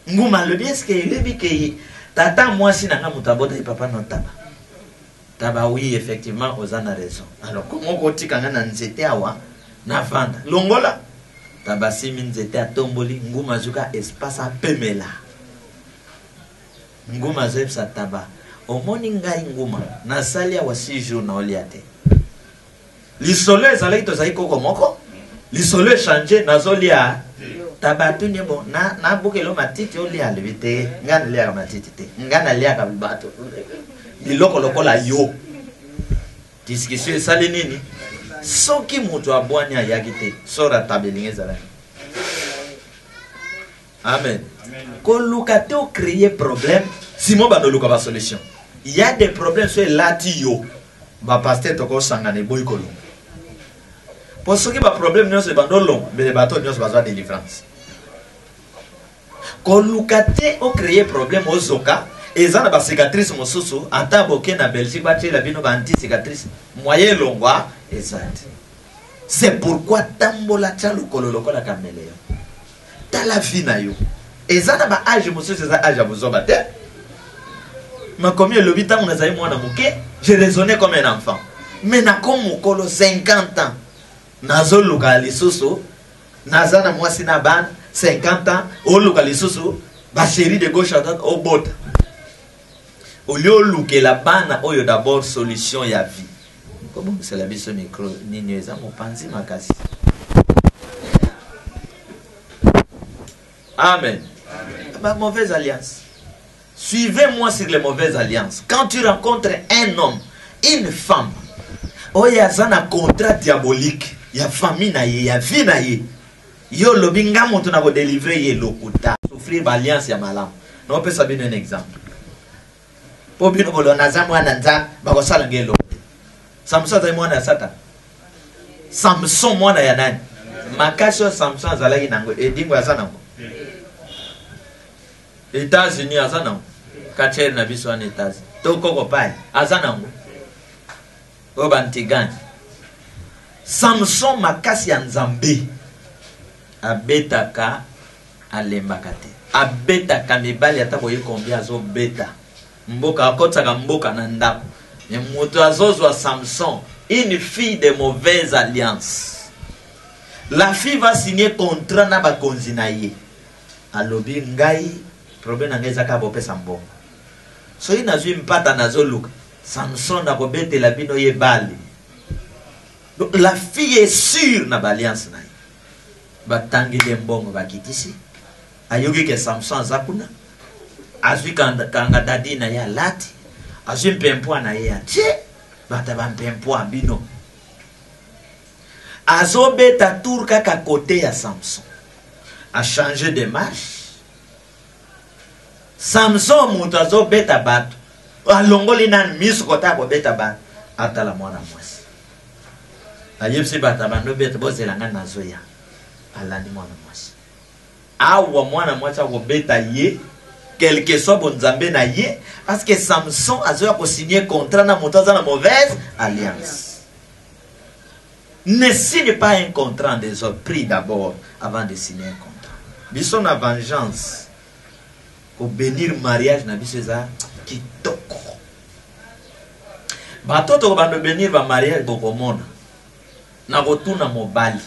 [SPEAKER 1] Nguma alobi est-ce que lebi ke tata mwasi na nga mutabota papa no taba. Taba oui, effectivement, aux en a raison. Alors, comment on dit quand on a nzete awa, na vanda. Longola, taba si min nzete a tomboli, nguma zuka espace a pemela. Nguma zep sa taba. O moninga nguma, na salia wa 6 jours na oliate. L'isole ezalaki tozali koko moko. L'isole changé na zolia tabatu nyebo na bukelo matiti oli alibite ngana lia matiti te ngana lia ka bato biloko lokola yo discussion sali nini soki mutu abwani ayagite sora tabelingeza la amen ko lukate o créer problème simo ba luka ba solution il y a des problèmes sur lati yo ba pasteur to ko sangane boy ko lo pour ce qui ba problème non c'est ba long mais les bateaux non c'est besoin de délivrance ko lukate o créer problème au zoka et ça na ba cicatrice mosusu ata boke na Belgique ba tela bino ba anti cicatrice moyen longwa exact c'est pourquoi tambola tchalo kololoko la caméléon ta la vie na yo et ça na ba âge mosusu c'est ça âge abozoba te mais combien le 8 ans on a zaï moi na moké je raisonnais comme un enfant mais na comme mokolo 50 ans nazo luka lisusu nazana moi sina ban 50 ans o luka lisusu ba chérie de gauche à droite au bot au lieu luka la bana oyo d'abord solution ya vie comment c'est la biso micro nini eza mo panzi makasi amen ba mauvaise alliance. Suivez-moi sur les mauvaises alliances. Quand tu rencontres un homme, une femme, oh, il y a un contrat diabolique. Il y a famille, il y a vie. Yo lobinga monto na ko délivrer ye lokuta. Souffrir d'alliance ya malam. Non peut savoir un exemple. Po bino bolo na zamwa na nza ba ko sala ngelo. Samson ta mwana sata. Samson mwana ya nani? Makasho Samson azalaki nango edingo ya sana ngo. États-Unis azana kacher na biso en États-Unis toko ko pai azana ngo obantigani Samson makasi ya Nzambe abetaka alembaka te abetaka mibali ata boye combien azo beta mboka akotaka mboka na ndako et moto azozwa Samson une fille de mauvaise alliance la fille va signer contrat na bakonzi na ye alobi ngai problème angeza ka bopesa mbongo so ina zwi mpata nazo luka Samson na kobete la bino ye bali donc la fille est sûre na balliance na batangi de mbongo bakitisi ayoki ke Samson zakuna azwi kanga dadi na ya lati azwi mpempo na ye atie bata ba mpempo bino azobeta tour kaka côté ya Samson a changé de marche. Samson mutazo beta bato alongoli nan misu kota ko beta bato atala mwana mwasi ayebse bata bando beta bozela ngana zoya alandi mwana mwasi awa mwana mwasi ko beta ye quelque soit bon Nzambe na ye parce que Samson azoya ko signer contrat na mutaza na mauvaise alliance. Ne signe pas un contrat en désordre, prie d'abord avant de signer un contrat. Biso na vengeance ko bénir mariage na biso za kitoko batoto ko bando bénir ba mariage boko mona na kotuna mobali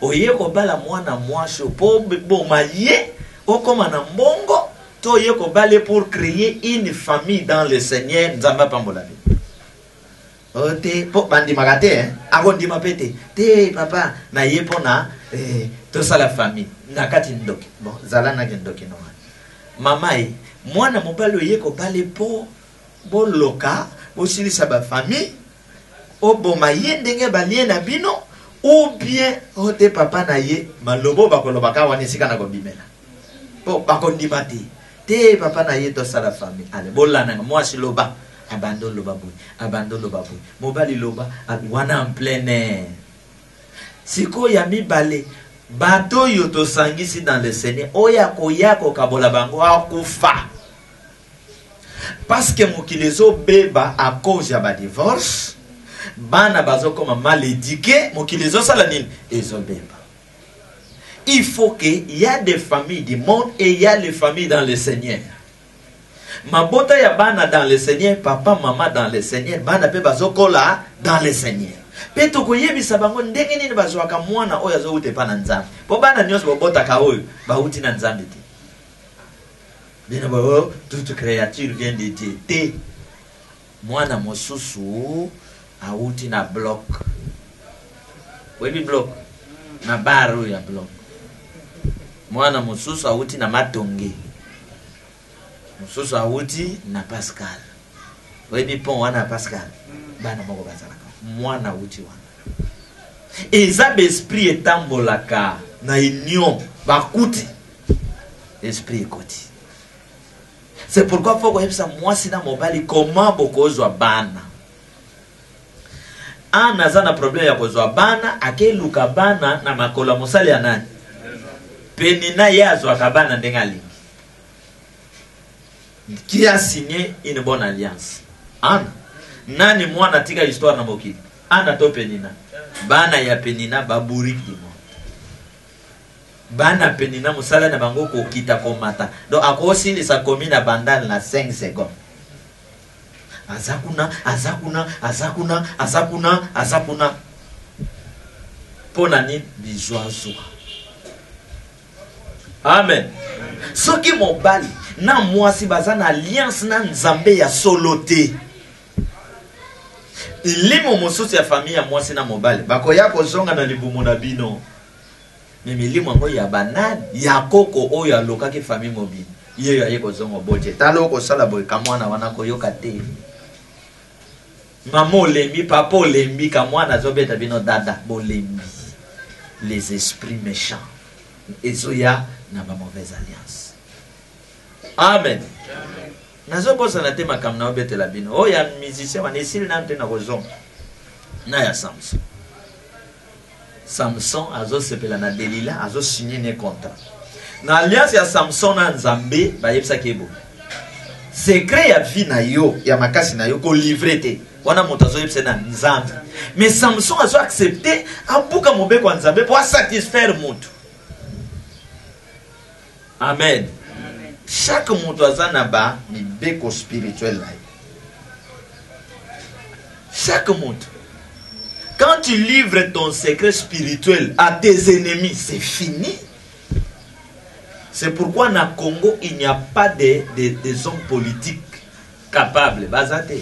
[SPEAKER 1] oye ko bala mwana mwasho po bo maye okoma na mbongo to ye ko bale pour créer une famille dans le Seigneur Nzamba pambola ote po bandi magate akondi mapete te papa na ye pona to sala famille na kati ndoki bon zala na ndoki no mamai mwana mobali oye ko bale po boloka bosilisa ba famille oboma ye ndenge balie na bino ou bien ote papa na ye malobo bakoloba ka wani sika na kobimela po bakondima te papa na ye to sala famille ale bolana mwasi loba abandon loba boy mobali loba wana en plein air siko ya mibale bato yo to sangisi dans le Seigneur oya ko kabola bango akufa parce que mokilezo beba à cause ya ba divorce bana bazo comme mal éduqué mokilezo sala nini ezo beba. Il faut que il y a des familles du monde et il y a les familles dans le Seigneur. Mabota ya bana dans le Seigneur, papa maman dans le Seigneur, bana pe bazo kola dans le Seigneur. Peto koyebisa bango ndenge nini bazwaka mwana oyo azoute pa na Nzambe. Po bana nyonso bobota ka oyo bauti na Nzambe te. Bino bo toute créature vient de Dieu. Te mwana mosusu auti na bloc. Webi bloc na baro ya bloc. mwana mosusu auti na Matonge, mosusu auti na Pascal. Webi pon wana Pascal bana moko bazalaka mwana auti wana eza esprit etambolaka na union bakuti esprit ekoti. C'est pourquoi faut que ça moi si na mobali comment bokozwa bana ana zana problème ya kozwa bana akeluka bana na makola mosali ya nani penina yazwa kabana ndengali qui a signé une bonne alliance. Ana nani mwana tika histoire na mokili ana to penina bana ya penina baburiki mo bana penina musala na bango ko kita komata donc akosi sa komina bandal na 5 secondes azakuna pona ni bizwazo. Amen. Soki mobali na mwasi bazana alliance na nzambe ya solote ilimo mosusu ya famille ya mwasi na mobali bakoya kozonga na libumu na bino milimo ngo ya banani ya koko oyo alokaki famille mobile yeyo aye kozonga boje talo ko sala boy kamwana wana koyoka te mama olembi papa olembi kamwana zobeta bino dada bolembi les esprits méchants ezoya na ba mauvaise alliance. Amen. Nazo bosa na tema kam na obetela bino oya musicien wana esili na ntena kozonga na ya Samson azo sepela na Delila azo signer ne contrat na alliance ya Samson na Nzambe bayebisa kebo secret ya vie na yo ya makasi na yo ko livrer te wana moto azo yebisa na Nzambe mais Samson azo accepter abuka mobeko wa Nzambe pour satisfaire moto. Amen. Chaque moto azana ba mibeko spirituel là. Chaque moto. Quand tu livres ton secret spirituel à tes ennemis, c'est fini. C'est pourquoi na Congo, il n'y a pas des hommes politiques capables. Bazate.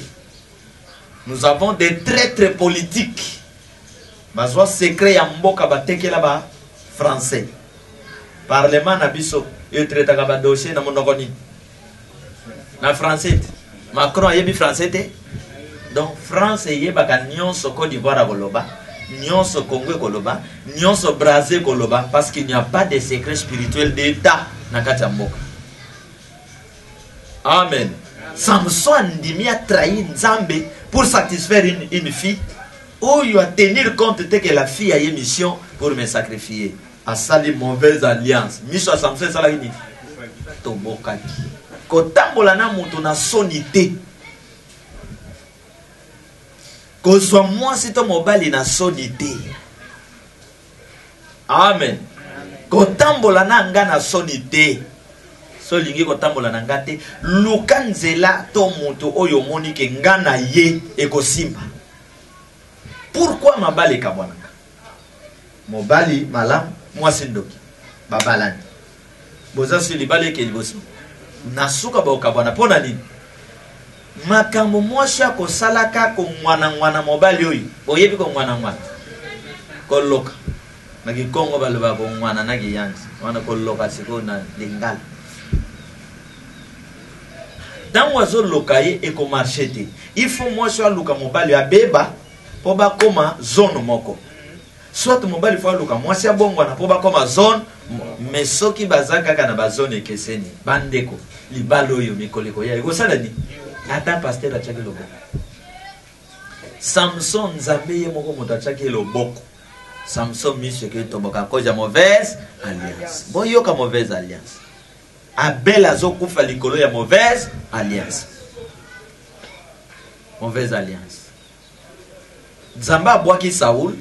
[SPEAKER 1] Nous avons des traîtres politiques. Bazwa secret ya mboka bateke là-bas français. Parlement na biso yo traita ka ba dossier na monoko ni na français. Macron yebi français te. Donc France yebaka nyonso Côte d'Ivoire koloba, nyonso Congo koloba, nyonso Brazil koloba parce qu'il n'y a pas de secret spirituel d'état na kati ya mboka. Amen. Samson ndimi a trahi Nzambe pour satisfaire une fille ou il va tenir compte que la fille a une mission pour me sacrifier. A sali mauvaise alliance. Miso Samson sala ni tobokaki. Kotambola na mutu na sonité. Kozwa mwasi to mobali na sonité. Amen. Kotambola na nga na sonité. So lingi kotambola na ngate luka nzela to mutu oyo moni ke nga na ye ekosimba. Pourquoi mabali kabwana? Mobali malam mwasi ndoki babalani. Boza sili bale ke libosi. Nasuka ba okabwana pona nini? Makambo mwasi akosalaka ko mwana mobali oyo. Oyebi ko mwana. Koloka. Nagi Kongo baloba ko mwana nagi yanzi. Wana koloka siko na lingala. Dans oiseau lokaye eko marchete. Il faut mwasi aluka mobali abeba po ba koma zone moko. Soit mobali faut aluka mwasi abongwa na po ba koma zone mais soki bazaka kana ba zone ekeseni bandeko libalo yo mikoleko ya eko sala ni ata pasteur achaki loboko. Samson Nzambe ye moko moto achaki loboko. Samson miseke toboka koja mauvaise alliance. Bon yoka mauvaise alliance. Abel azokufa likolo ya mauvaise alliance. Mauvaise alliance. Nzambe abwaki Saoul,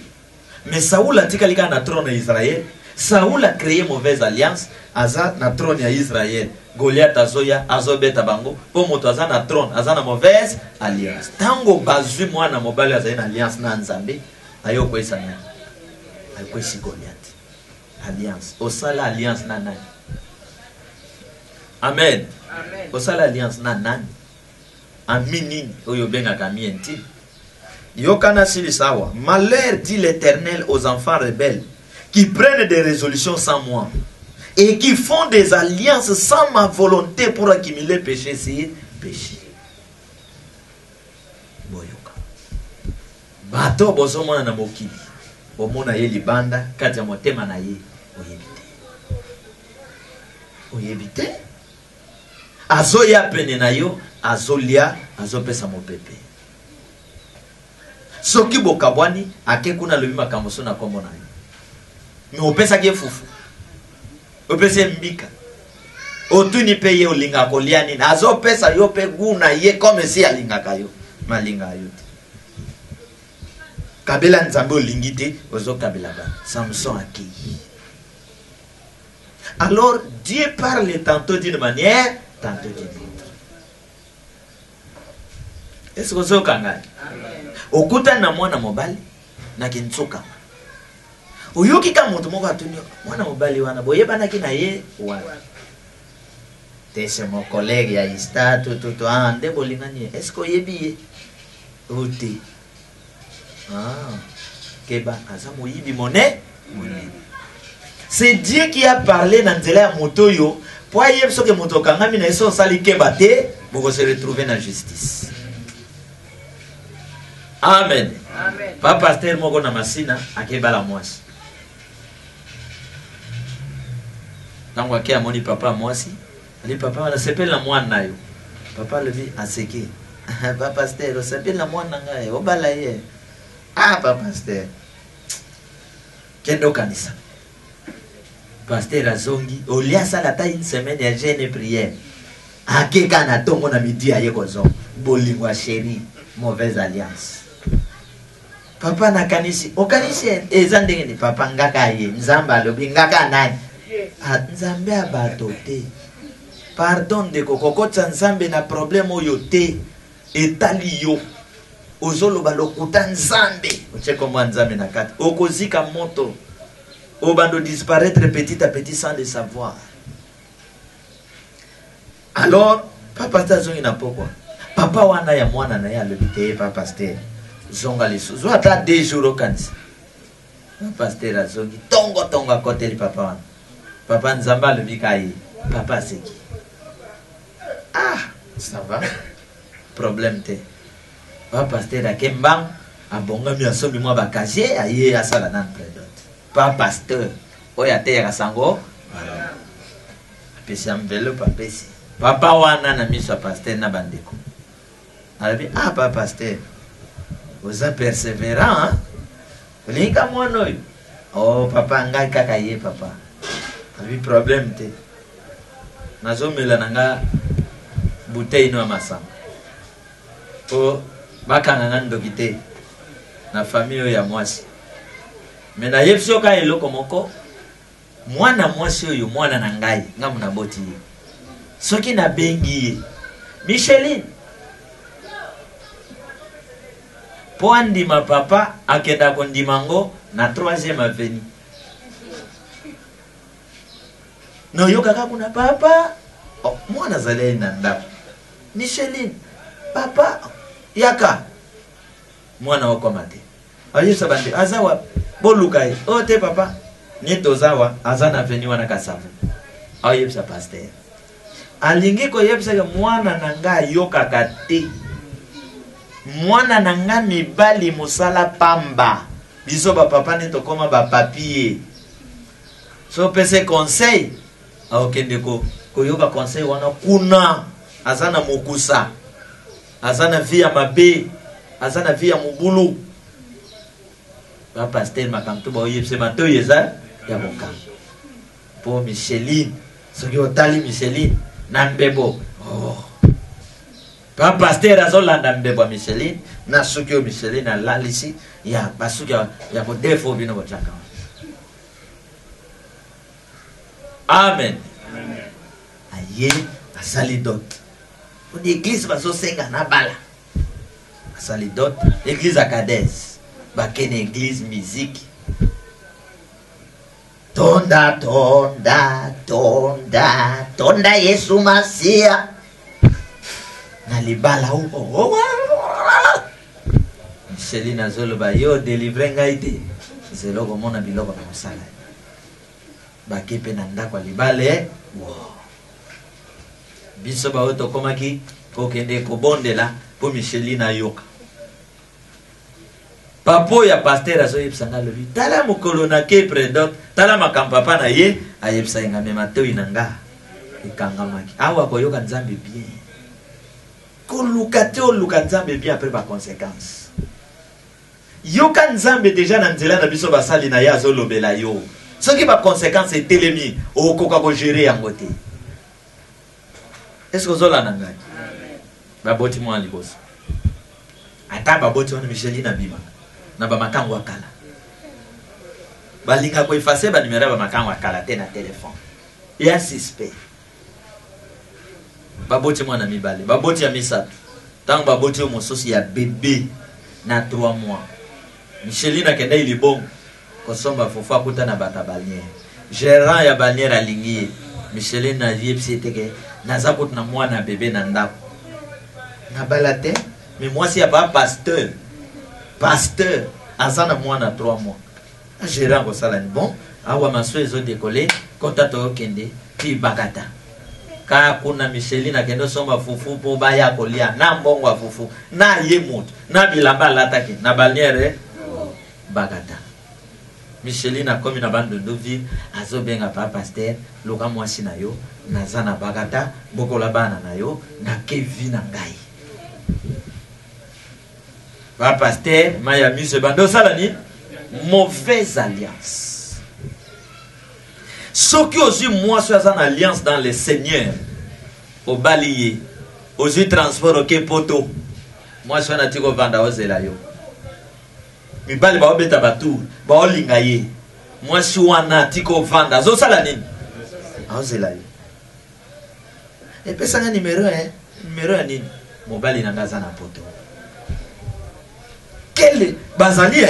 [SPEAKER 1] mais Saoul atikali ka na trône ya Israël. Saoul a créé mauvaise alliance, aza na trône ya Israël. Goliath azoya azobeta bango, po moto aza na trône, aza na mauvaise alliance. Tango bazui mwana mobali aza na alliance na Nzambe, ayo kwesa na. Ayo kwesi Goliath. Alliance. Osala alliance na nani? Amen. Amen. Osala alliance na nani? Amini oyo benga kamienti. Yokana sili sawa. Malheur dit l'Éternel aux enfants rebelles qui prennent des résolutions sans moi. et qui font des alliances sans ma volonté pour accumuler péché sur péché. Boyoka. Bato bozomona na mokili. Omona ye libanda kati ya motema na ye oyebite. Oyebite. Azoya pene na yo, azolia, azopesa mopepe. Soki bokabwani ake kuna lobi makambo so na kombo na yo. Me opesa ke fufu. Opesa mbika. Otuni pe ye olinga kolia nini. Azopesa yo pe guna ye comme si alingaka yo. Malinga yo. Kabela nzambe olingi te ozo kabela ba. Samson akei. Alors Dieu parle tantôt d'une manière, tantôt d'une autre. Est-ce que vous avez compris? Okuta na mwana mobali na kintsoka. Uyoki ka mutu moko atuni mwana mobali wana boyeba na kina ye wana. Tese mon collègue ya ista tout ande bolingani. Est-ce que yebi ote? Ah, keba aza moyibi moné. C'est Dieu qui a parlé dans la motoyo. Pour y ce que moto kangami na eso sali kebate, pour se retrouver dans la justice. Amen. Amen. Papa pasteur moko na masina akebala mwasi. Tango akia moni papa mwasi, ali papa wana sepela na mwana yo. Papa le dit aseke. Papa pasteur sepela na mwana ngaye, obala ye. Ah papa pasteur. Kendo kanisa. Pasteur azongi, olia sala ta une semaine ya jeûne et prière. Akeka na tongo na midi aye kozo. Bolingwa chéri, mauvaise alliance. Papa na kanisi, okanisi ezandenge ni papa ngaka ye, nzamba lobi ngaka nani. Nzambe abatote. Pardon de kokokotsa nzambe na problème oyo te. Etali yo. Ozolo balokuta nzambe. Ocheko mwa nzambe na kati. Okozika moto. Obando disparaître petit à petit sans le savoir. Alors, papa pasteur na pourquoi? Papa wana ya mwana na ya lebite papa pasteur. Zonga liso. Zo ata 2 jours kanisa. Papa pasteur azongi tongo côté li papa wana. Papa nzamba le bikai. Papa seki. Ah, ça va. Problème te. Papa pasteur akembang abonga mi asomi mwa bakaje aye asala nan prédot. Pas pasteur, oya te ya sango. Pesi ambelo papesi. Papa wana na miso pasteur na bandeko. Alabi ah papa pasteur. Vous êtes persévérant hein? Linga mwana oyo. Oh papa ngai kaka ye papa. Alabi problème te. Nazomela nanga bouteille no masamba. Oh bakanga ngando kite. Na famille ya mwasi. Mais na yepso ka eloko moko mwana mwasi oyo mwana na ngai ngamu na boti soki na bengi Micheline po andima papa akenda kondimango na 3e avenue no yoka kaka kuna papa oh, mwana zale na ndako Micheline papa yaka mwana wako mate ayesa bande azawa bolukai ote papa nito zawa azana veni wana kasavu ayebsa pasteur alingi ko yebsa ke mwana nanga yoka kate mwana nanga mibali musala pamba biso ba papa nito koma ba papier so pese conseil okende ko yoka conseil wana kuna azana mokusa azana via mabe azana via mubulu. Papa pasteur makamto ba oyebse matoye za ya mokam. Po Micheline, soki otali Micheline na mbebo. Oh. Papa pasteur azolanda mbebo Micheline na soki o Micheline alalisi ya basuki ya modefo bino bochaka. Amen. Amen. Aye asali dot. Pour l'église baso senga na bala. Asali dot, église akades. Bakene église musique. Tonda Yesu Masia. Na libala huko. Micheline zolo ba yo délivrer ngaite. C'est là comment on a biloko na sala. bakepe na ndako libale wow biso ba oto komaki ko kende ko bondela po Michelina yoka papo ya pasteur azo yebsanga lobi tala mokolo na ke predot tala makampapa na ye ayebsa ngame matoi nanga ikangamaki awa koyoka nzambe bien ko lukate o luka nzambe bien après ba conséquence yoka nzambe déjà na nzela na biso basali na ya zo lobela yo soki ba conséquence etelemi okoka ko gérer yango te est-ce que zola nanga ba boti mo aliboso ata ba boti on Michelina bima na ba makango akala balinga ko effacer ba numéro ba makango akala te na téléphone ya suspect ba boti mo na mibale ba boti ya misato tant ba boti mo sosi ya bébé na 3 mois Michelina kenda ili bon ko somba fofu akuta na bata balnière gérant ya balnière alingi Michelina yebsi teke naza ko na mwana bébé na ndako na balate mais moi si ya ba pasteur azana mwana 3 mois gérant ko sala ni bon awa maso ezo décoller kota to kende ti bakata ka kuna Michelina kendo somba fufu po baya kolia na mbongo fufu na yemut na bilamba lataki na balnière bakata Michelina komi na bande de ville azo benga pa pasteur loka mwasi na yo nazana bakata bokola bana na yo na kevi na ngai pa pasteur maya mise bando salani mauvaise alliance soki ozu moi so azana alliance dans le Seigneur au balier ozu transport ok poto moi so na tiko vanda ozela yo mibali ba obeta batu ba olinga ye moi si wana tiko vanda zo sala nini ozela yo e pesa nga numéro ya nini mobali na ngaza na poto quel bazali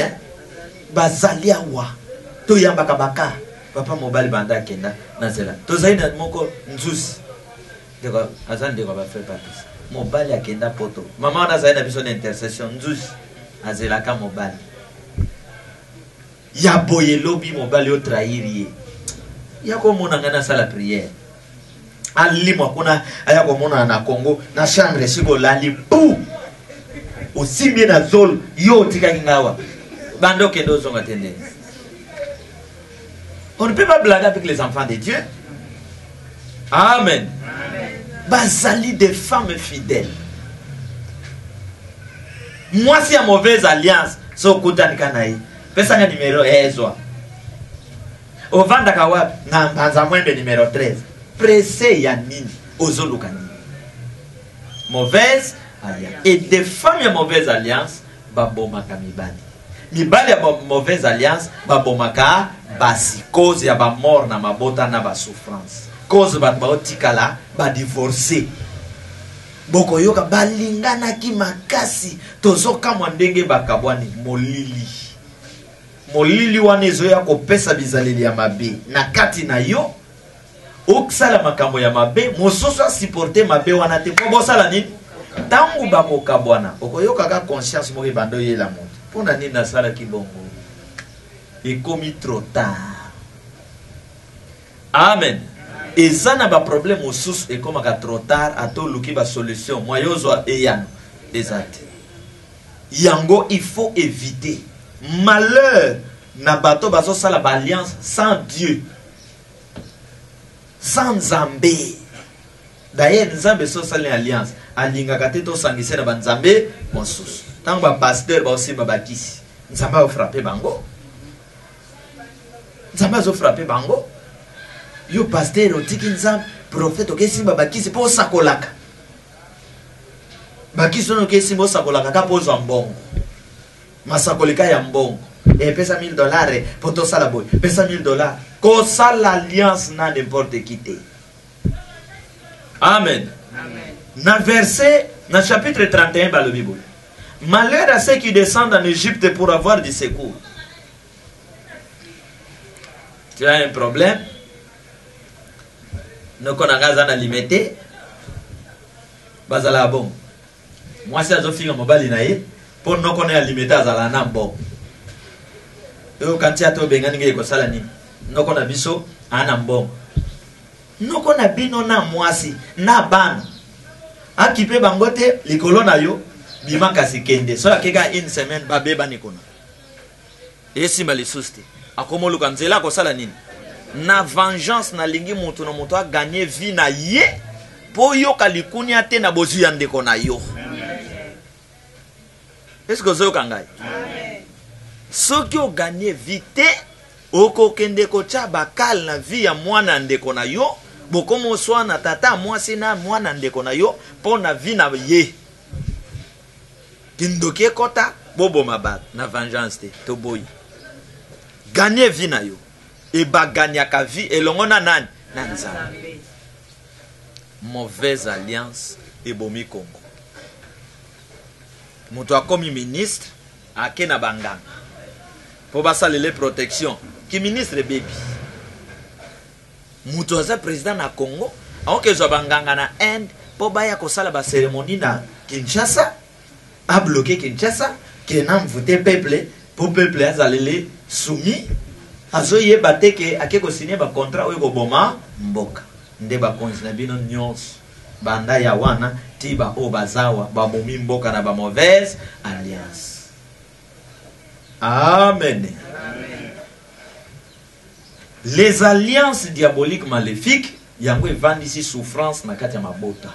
[SPEAKER 1] bazali awa to yamba kabaka papa mobali banda kenda na zela to zaina moko nzusi deko azan deko ba faire partie mobali akenda poto mama na zaina biso na intercession nzusi azela ka mobali ya boye lobi mobali o trahiri ya ko mona ngana sala prière ali mo kuna aya ko mona na Congo na chambre siko lali pou aussi bien na zol yo tika ngawa bando kendo zonga tende. On ne peut pas blaguer avec les enfants de Dieu. Amen. Bazali des femmes fidèles. Moi si y a mauvaise alliance so kutani kanaï pesa nga numéro ezwa ovanda kawa na mbanza mwende numéro 13 pressé ya nini ozoluka nini mauvaise alliance et des femmes ya mauvaise alliance babomaka mibali ya mauvaise alliance babomaka basi cause ya ba mort na mabota na ba souffrance cause ba otikala ba divorcer boko yoka balingana ki makasi tozoka mwandenge bakabwani molili wana ezoya kopesa bizaleli ya mabe na kati na yo oksala makambo ya mabe mososo supporter mabe wana te po bosala nini tangu bakokabwana okoyoka ka conscience moko bando yela moto pona nini nasala ki bongo ekomi trop tard. Amen. Et ça n'a pas de problème au sous et comme à trop tard à tout le qui va solution moi yozo et yan exact yango il faut éviter malheur na bato bazo sala alliance sans Dieu sans Zambé d'ailleurs Nzambe so sala alliance alinga kateto sangise na banzambe mosusu tango ba pasteur ba aussi babakisi Nzambe a frappé bango Nzambe a frappé bango yo pasteur otiki Nzambe prophète okesi babakisi po sakolaka bakisi no kesi mo sakolaka ka pozo mbongo masakolika ya mbongo et pesa $1000 pour to sala boy pesa $1000 ko sala alliance na n'importe qui te. Amen. Na verset na chapitre 31 ba le Bible malheur à ceux qui descendent en Égypte pour avoir du secours. Tu as un problème no konangaza na limité bazala bon moi si azofinga mobali na ye pour no kona limité azala na bon yo kanti ato bengani nge ko sala ni no kona biso ana mbongo noko na bino na mwasi na bana akipe bangote likolo na yo bima kasi kende so akeka une semaine babeba nikona esima lisuste akomoluka nzela kosala nini na vengeance na lingi mutu na mutu a gagner vie na ye po yo kalikuni ate na bozu ya ndeko na yo. Est-ce que zo kangai soki o gagner vie te oko kende ko cha bakal na vie ya mwana ndeko na yo bokomo swa na tata mwasi na mwana ndeko na yo po na vie na ye kindokie kota bobo mabat na vengeance te to boy gagner vie na yo e ba gagner ka vie elongo na nani na nzambe. Mauvaise alliance et bomi Congo. Mutu akomi ministre ake na banganga po basalele protection ki ministre baby mutu aza président na Congo aoke zo banganga na Inde po baya kosala ba cérémonie na Kinshasa a bloqué Kinshasa ke na mvute peuple po peuple azalele soumis azoye bateke ake ko signer ba contrat oyo ko boma mboka nde ba konzi na bino nyonso banda ya wana tiba o bazawa ba bomi mboka na ba mauvaise alliance. Amen. Amen. Les alliances diaboliques maléfiques yango evandisi souffrance na kati ya mabota.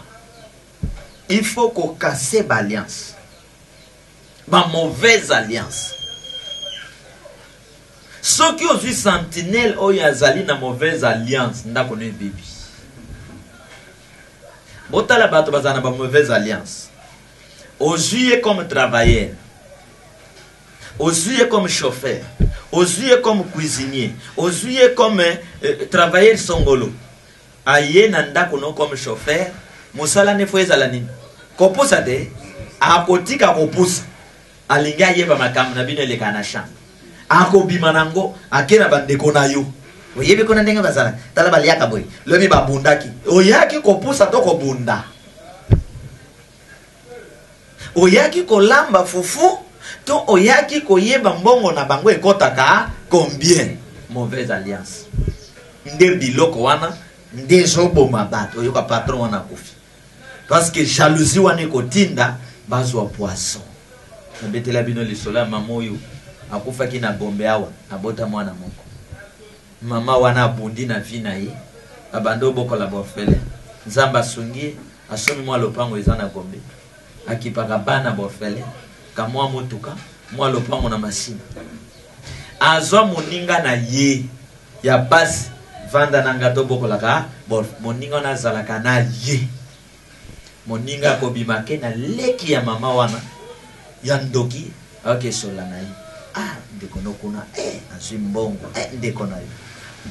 [SPEAKER 1] Il faut qu'on casse ba alliance ba mauvaise alliance. Soki ozwi sentinelle oyo azali na mauvaise alliance ndako ne bibi botala bato bazana ba mauvaise alliance ozwi comme travailleur, ozwi comme chauffeur, ozwi comme cuisinier, ozwi comme travailleur songolo aye na ndako no comme chauffeur musala ne fo ezala nini kopusa te akotika kopusa alinga yeba makambo na bino leka na chambre ako bimanango akena bandeko na yo oyebi kona ndenga bazala tala baliaka boy lobi babundaki oyaki kopusa to kobunda oyaki kolamba fufu to oyaki koyeba mbongo na bango ekotaka combien. Mauvaise alliance nde biloko wana nde zoboma bato oyoka patron wana kufi parce que jalousie wana ekotinda bazwa poisson na betela bino lisola mamoyo akufaki na bombe awa abota mwana moko mama wana abundi na vina ye abando boko la borfele nzamba sungi asomi mwa lopango eza na gombe akipaka bana borfele kamwa motuka mwa lopango na masina azwa moninga na ye ya basi vanda na ngato boko la ka moninga na zalaka na ye moninga ko bimake na leki ya mama wana ya ndoki akesola na ye ndeko nokuna azwi mbongo ndeko na yo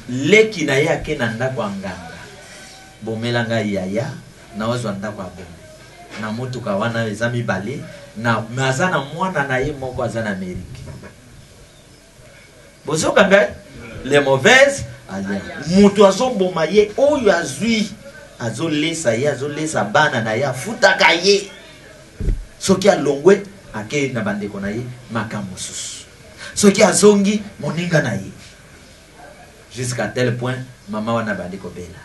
[SPEAKER 1] leki na ye ake na ndako anganga bomelanga yaya na ozwa ndako abombe na motuka wana eza mibale na maza na mwana na ye moko aza na Amerika bozoka ngai les mauvaises alliances mutu azoboma ye oyo azwi azolesa ye azolesa bana na ye afutaka ye soki alongwe ake na bandeko na ye makambo susu soki azongi moninga na ye jusqu'à tel point mama wana bandeko bela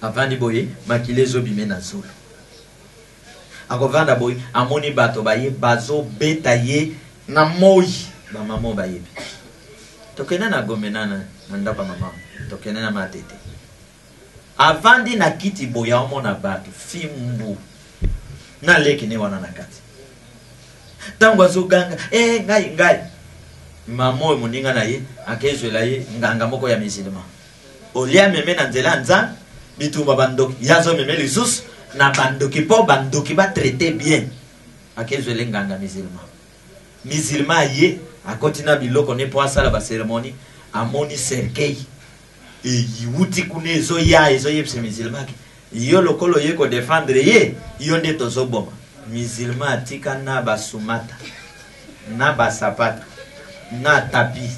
[SPEAKER 1] avandi boye makile zobime na zolo akovanda boye amoni bato baye bazo beta ye na moi ba mama bayebi tokena na gomenana na ndapa mama tokena na matete avandi na kiti boya omona bato fimbu na leki ne wana na kati tango azoganga ngai mamo moninga na ye akezwela ye nganga moko ya misilima olia meme na nzela nza bitumba bandoki yazo meme lisusu na bandoki po bandoki ba traiter bien akezwela nganga misilima ye akotina biloko ne po asala ba cérémonie amoni cercueil e yiwuti kunezo ya ezo yepse misilima yo lokolo ye ko défendre ye yo nde tozoboma misilima atika na basumata na basapata na tapi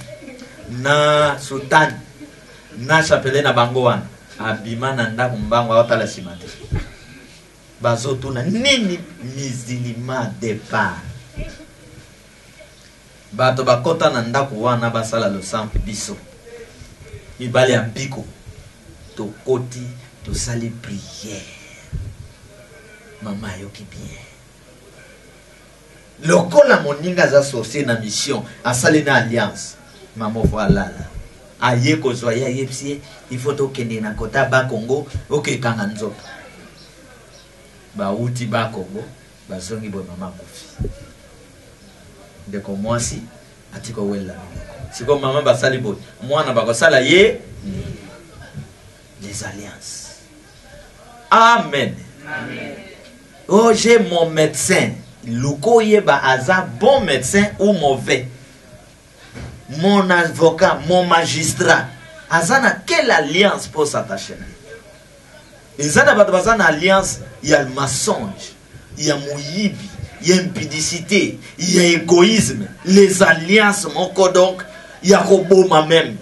[SPEAKER 1] na sultan na chapele na bango wana abima na ndako mbango awatala simate bazotuna nini misilima départ bato bakota na ndako wana basala lo sang biso mibale ya mpiko tokoti tosali prière mama yoki bien lokola moninga za sorcier na mission asali na alliance mama voilà aye kozwa ya yepsie il faut tokende na kota ba Congo okekanga nzoto ba uti ba Congo bazongi bo mama kufi ndeko mwasi atiko wela siko mama basali bo mwana bakosala ye les alliances. Amen. Amen. Oh, j'ai mon médecin. Luko yeba aza bon médecin ou mauvais. Mon avocat, mon magistrat. Azana quelle alliance pour s'attacher? Izana batbazana alliance, il y a le mensonge, il y a mouyibi, il y a impudicité, il y a égoïsme. Les alliances, mon donc, il y a roboma même.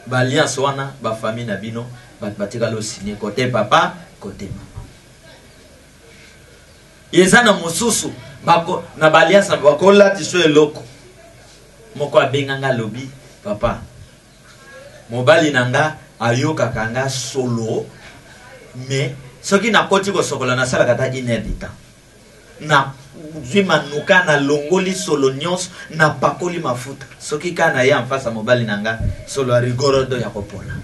[SPEAKER 1] Ba alliance wana ba famille na bino batika lo signer côté papa côté maman yezana mususu bako na ba alliance bakola tiso eloko moko abenganga lobi papa mobali nanga ayoka kanga solo mais soki na koti ko sokola na sala kata inédita na zima nuka na longoli solo nyos na pakoli mafuta soki kana ya mfasa mobali nanga solo a rigorodo ya kopona.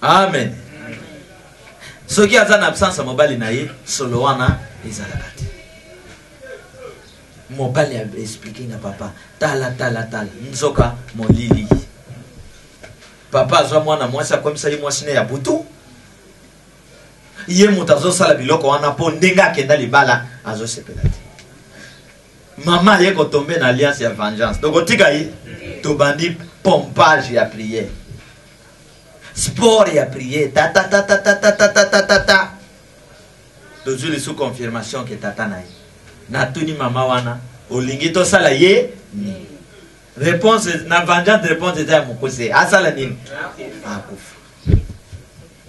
[SPEAKER 1] Amen. Soki azana absence mobali na ye solo wana izalakati mobali a expliqué na papa tala nzoka molili papa azwa mwana mwasi akomisa ye mwasi ne ya butu ye mutazo sala biloko wana po ndenga akenda libala azo sepelati mama ye ko tomber na alliance ya vengeance donc otika ye to bandi pompage ya prière sport ya prière ta toujours sous confirmation que tata na ye na tuni mama wana olingi to sala ye ni réponse na vengeance réponse eta mokose asala nini akufa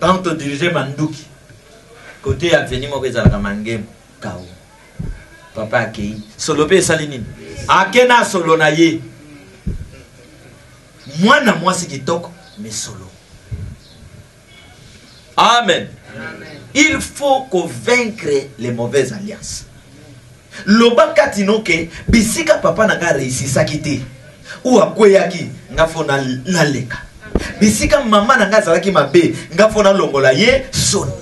[SPEAKER 1] tant to diriger manduki côté ya veni moko ezalaka mangemu kao papa akei solo pe esali nini akena solo na ye mwana mwasi kitoko mais solo. Amen. Amen. Il faut convaincre les mauvaises alliances. Loba katinoke bisika papa nanga réussisaki te ou akweyaki nga fona naleka bisika mama nanga zalaki mabe nga fona longola ye soni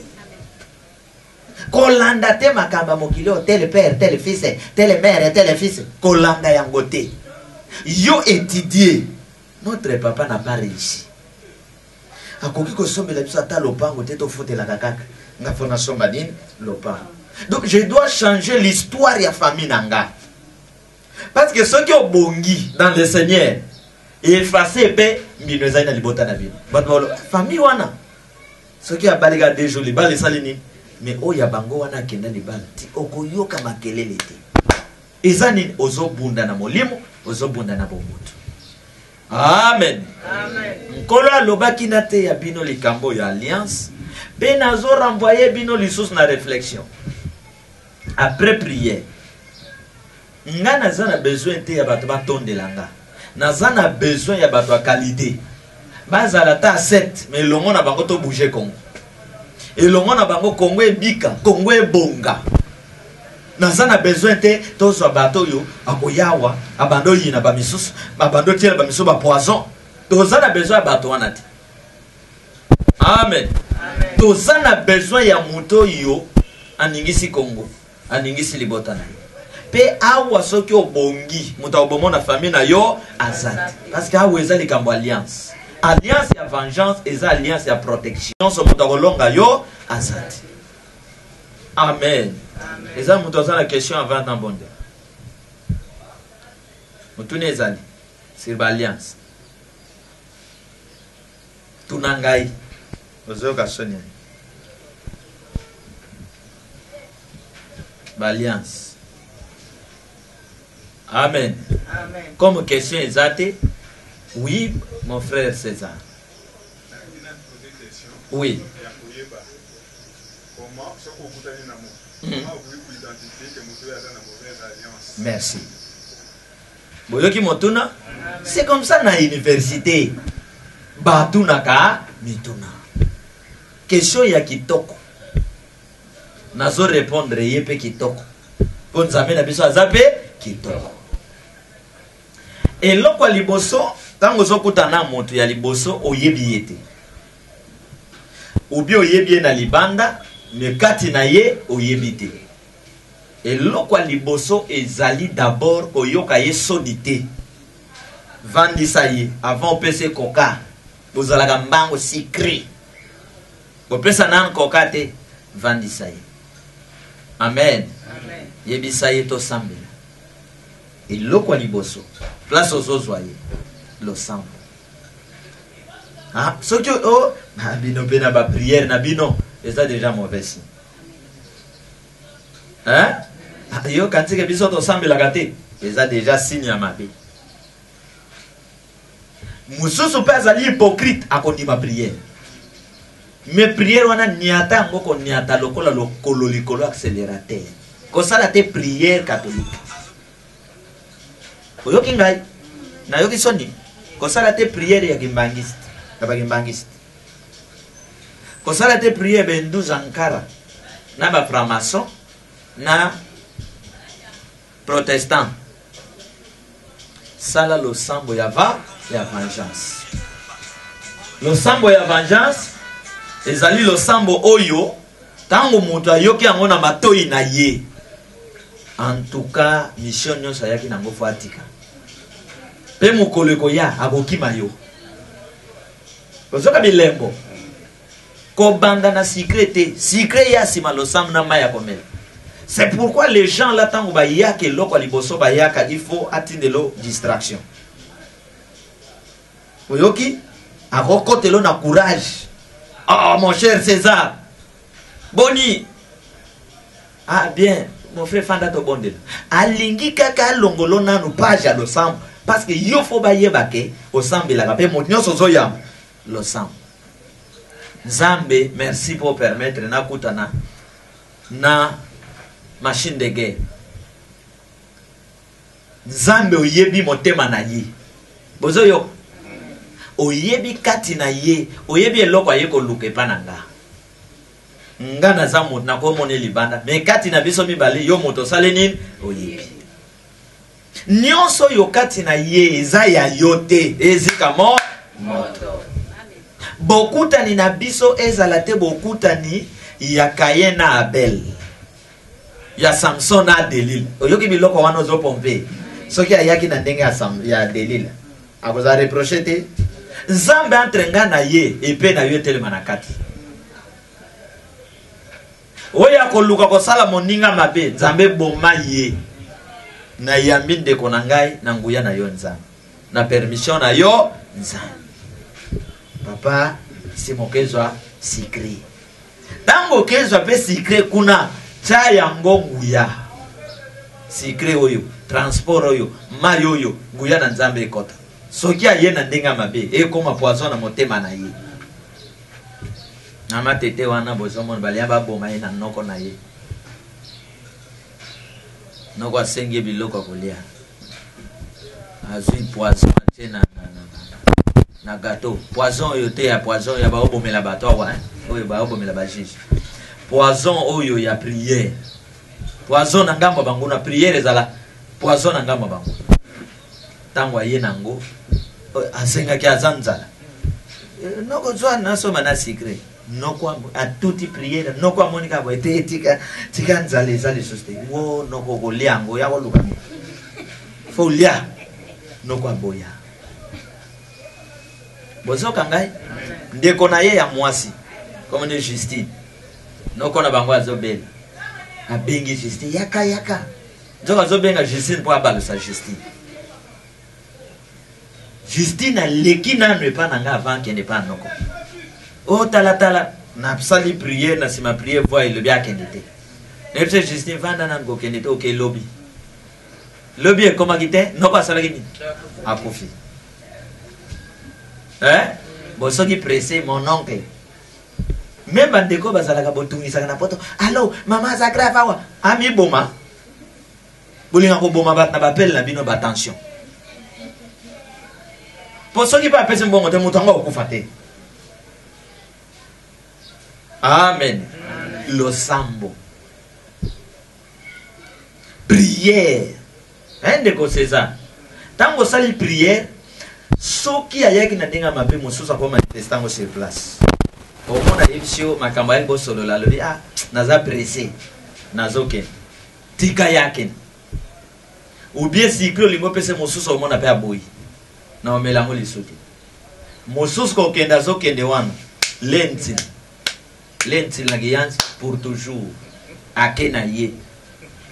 [SPEAKER 1] kolanda te makamba mokili tel père tel fils tel mère tel fils kolanda yango te yo étudier notre papa n'a pas réussi akoki kosombela biso ata lopango te tofutela kaka nga fona somba nini lopango. Donc je dois changer l'histoire ya famille nanga parce que ceux qui ont bongi dans le Seigneur et effacé pe mbinweza ina libota na bino bato famille wana ceux qui a balega des jours libala salini mais oya bango wana kenda libala ti okoyoka makelele te ezani ozobunda na molimo ozobunda na bomutu. Amen. Amen. Nkolo alobaki na te ya bino likambo ya alliance pe nazo renvoyer bino lisusu na réflexion après prière nga naza na besoin te ya bato batondelanga naza besoin ya bato ya qualité bazala ta 7 mais longo na bango to bouger Congo elongo na bango Congo ebika Congo ebonga naza besoin te tozwa bato yo akoyawa abando yina ba misusu abando tiela ba misusu ba poison toza besoin ya bato wana te. Amen. Amen. Toza besoin ya muto yo aningisi Congo aningisi libota na yo pe awa soki obongi muta obomona famille na yo azati parce que awa eza likambo alliance ya vengeance eza alliance ya protection so muta kolonga yo azati. Amen. Eza muta za la question avant d'abonder mutune ezali sur alliance tunangai ozoka sonia alliance. Amen. Amen. Comme question exacte, oui, mon frère César. Oui. Merci. Boyoki motuna C'est comme ça na université. Batunaka mituna. Question ya kitoko. Nazo répondre yepe kitoko. Pour nzambe na biso azape kitoko. Et loko liboso, tango zokutana moto ya liboso oyebi yete. Obi oyebi na libanda, me kati na ye oyebi te. Et loko liboso ezali d'abord koyoka ye sonité. Vandisa ye avant pese koka. Bozalaga mbango secret. Bopesa nan koka te vandisa ye. Amen. Amen. Yebisa ye to sambela. Et loko liboso place aux oies le sang. Ah, ce que oh, bino bena ba prière na bino, et ça déjà mauvais signe. Hein? Yo quand que biso to sambela gâté, et ça déjà signe à ma vie. Mususu pas ali hypocrite à côté ma prière. Mais prière wana niata ngoko niata lokola lokolo likolo accélérateur. Ko sala te prière catholique. Oyoki ngai na yoki soni ko sala te prière ya gimbangiste kaba gimbangiste ko sala te prière bendu zankara na ba franc-maçon na protestant sala lo sambo ya vengeance. Lo sambo ya vengeance ezali lo sambo oyo tango mutu ayoki yango na matoi na ye. En tout cas, mission nyonso yaki nango fatika. Pe mokolo koya abokima yo. Kozoka bilembo. Ko banda na secret ya sima lo sam na maya komela. C'est pourquoi les gens là tango ba yaka loko liboso ba yaka il faut atindelo distraction. Oyoki akokotelo na courage. Ah mon cher César. Boni. Ah bien. Mon frère Fanda to bondel. Alingi kaka longolo nanu page lo sam parce que yo fo ba yebake o sambela ka pe motinyo sozo yam lo sam. Nzambe merci pour permettre na kutana na machine de guerre. Nzambe oyebi motema na ye. Bozo yo oyebi kati na ye, oyebi eloko ayeko luke pananga. Ngana za moto na ko mone libanda me kati na biso mibale yo moto sale nini oyebi nyonso yo kati na ye eza ya yote ezika moto bokutani na biso ezala te bokutani ya Kayen na Abel ya Samson na Delil oyoki biloko wana zo pompe soki ayaki na ndenge ya Delil akoza reprocher te Nzambe entrenga na ye epe na yo telema na kati. Oya koluka ko sala moninga mabe Nzambe boma ye na yambi ndeko na ngai na nguya na yo Nzambe na permission na yo Nzambe. Papa si mokezwa secret tango kezwa pe secret kuna cha yango nguya secret oyo transport oyo mayo oyo nguya na Nzambe ekota soki aye na ndenga mabe ekoma poison na motema na ye. Nama tete wana bozomon balia ba boma ye na noko na ye. Noko asenge biloko kolia. Azui poison na gâteau. Poison yote ya poison ya ba obomela bato wa. Oyo ba obomela ba jiji. Poison oyo ya prière. Poison na ngamba bango na prière ezala. Poison na ngamba bango. Tango ye nango asenga ki azanzala. Noko zwa na soma na secret. Noko a tuti prière noko amonika bo etika tika nzale zale soste wo noko goliango ya woluka fo lia noko aboya bozo kangai ndeko na ye ya mwasi comme ne Justine noko na bango azobela abengi Justine yaka nzoka azobenga Justine po abalo sa Justine aleki na ne pa nanga avant que ne pas noko. Oh tala na psali prière na sima prière voix il bien kendete. Netse Justine vanda na ngo kendete OK lobby. Lobby est comment gite no pas sala gini. Akufi. Bon so qui pressé mon oncle. Même bandeko bazala ka botungisa na poto. Allo mama za grave wa. Ami boma. Bolinga ko boma bat na bapel na bino ba attention. pour ceux qui pas appeler mbongo te mutango okufate. Amen. Le sambo. Prière. Hein de quoi c'est ça? Tango sali prière, ceux qui ayaki na denga mabe mususa ko manifestango sur place. Au monde a yipsio makamba ngo solo la lobi ah naza pressé. Nazoke. Tika yaken. Ou bien si que lingo pese mususa au monde a pe aboyi. Na omelango lisuki. Mususa ko kenda zo kende wana. Lentil. Lentil na giyanzi pour toujours. Akena ye.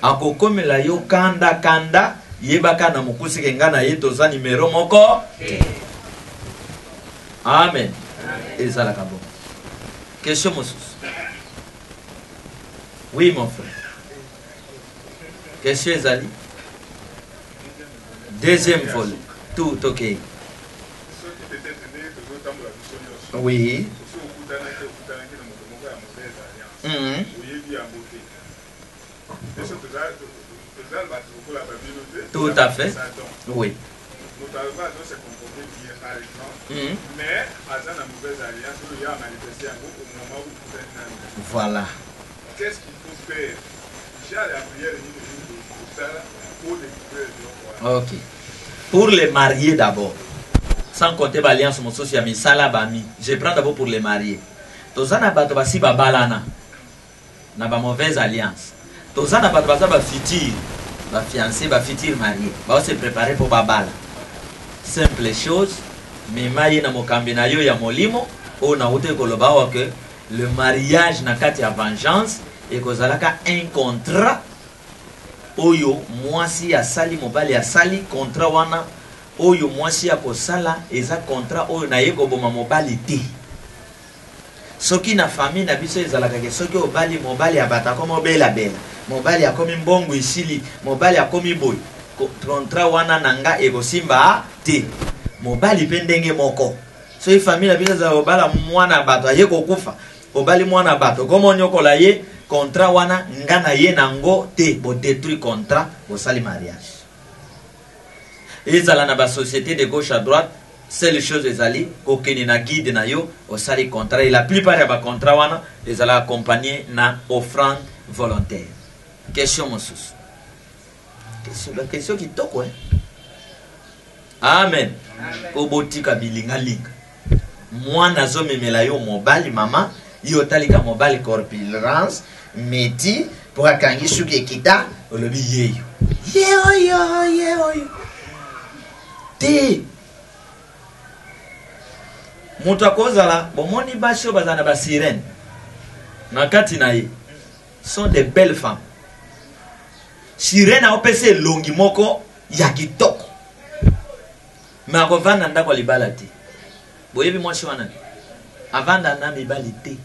[SPEAKER 1] Akokomela yo kanda kanda yebaka na mukusi kengana ye toza numero moko. Amen. Ezala kabo. Question Moses. Oui mon frère. Question Ezali. Deuxième vol. Tout ok. Oui. Tout à fait. Oui. Mais voilà.
[SPEAKER 2] Qu'est-ce qu'il faut faire?
[SPEAKER 1] Ok. Pour les mariés d'abord. Sans compter l'alliance mon social mais salabami. Je prends d'abord pour les mariés. Tozana bato basi babalana. Na ba mauvaise alliance. Tozana bato basa ba futur, ba fiancé, ba futur marié. Ba se préparer pour babala. Simple chose, mais maye na mokambi na yo ya molimo o na ute koloba wa que le mariage na kati ya vengeance et kozalaka un contrat oyo mwasi ya sali mobali ya sali contrat wana oyo mwasi ya kosala eza contrat oyo na yeko boma mobali te. Soki na famille na biso ezalaka ke soki obali mobali abata komo bela bela mobali akomi mbongo isili mobali akomi boy contrat wana nanga ekosimba te mobali pe ndenge moko so i famille na biso za obala mwana bato ayeko kufa obali mwana bato komo nyokola ye contrat wana ngana ye nango te bo détruire contrat bo sali mariage ezala na ba société de gauche à droite. C'est les choses ezali okeni na guide na yo osali contrat et la plupart ya ba contrat wana ezala accompagné na offrande volontaire. Question mosus. La question qui toko hein. Amen. Obotika bilinga linga. Mwana zo memela yo mobali mama yo talika mobali corpulence meti pour akangi suki kita olobi yeyo. Yeyo. Te Mutu akozala bomoni basho bazana ba sirène na kati na ye sont des belles femmes. Sirène a opese longi moko ya kitoko mais akovanda ndako libala te boyebi mwasi wana avanda na mibali te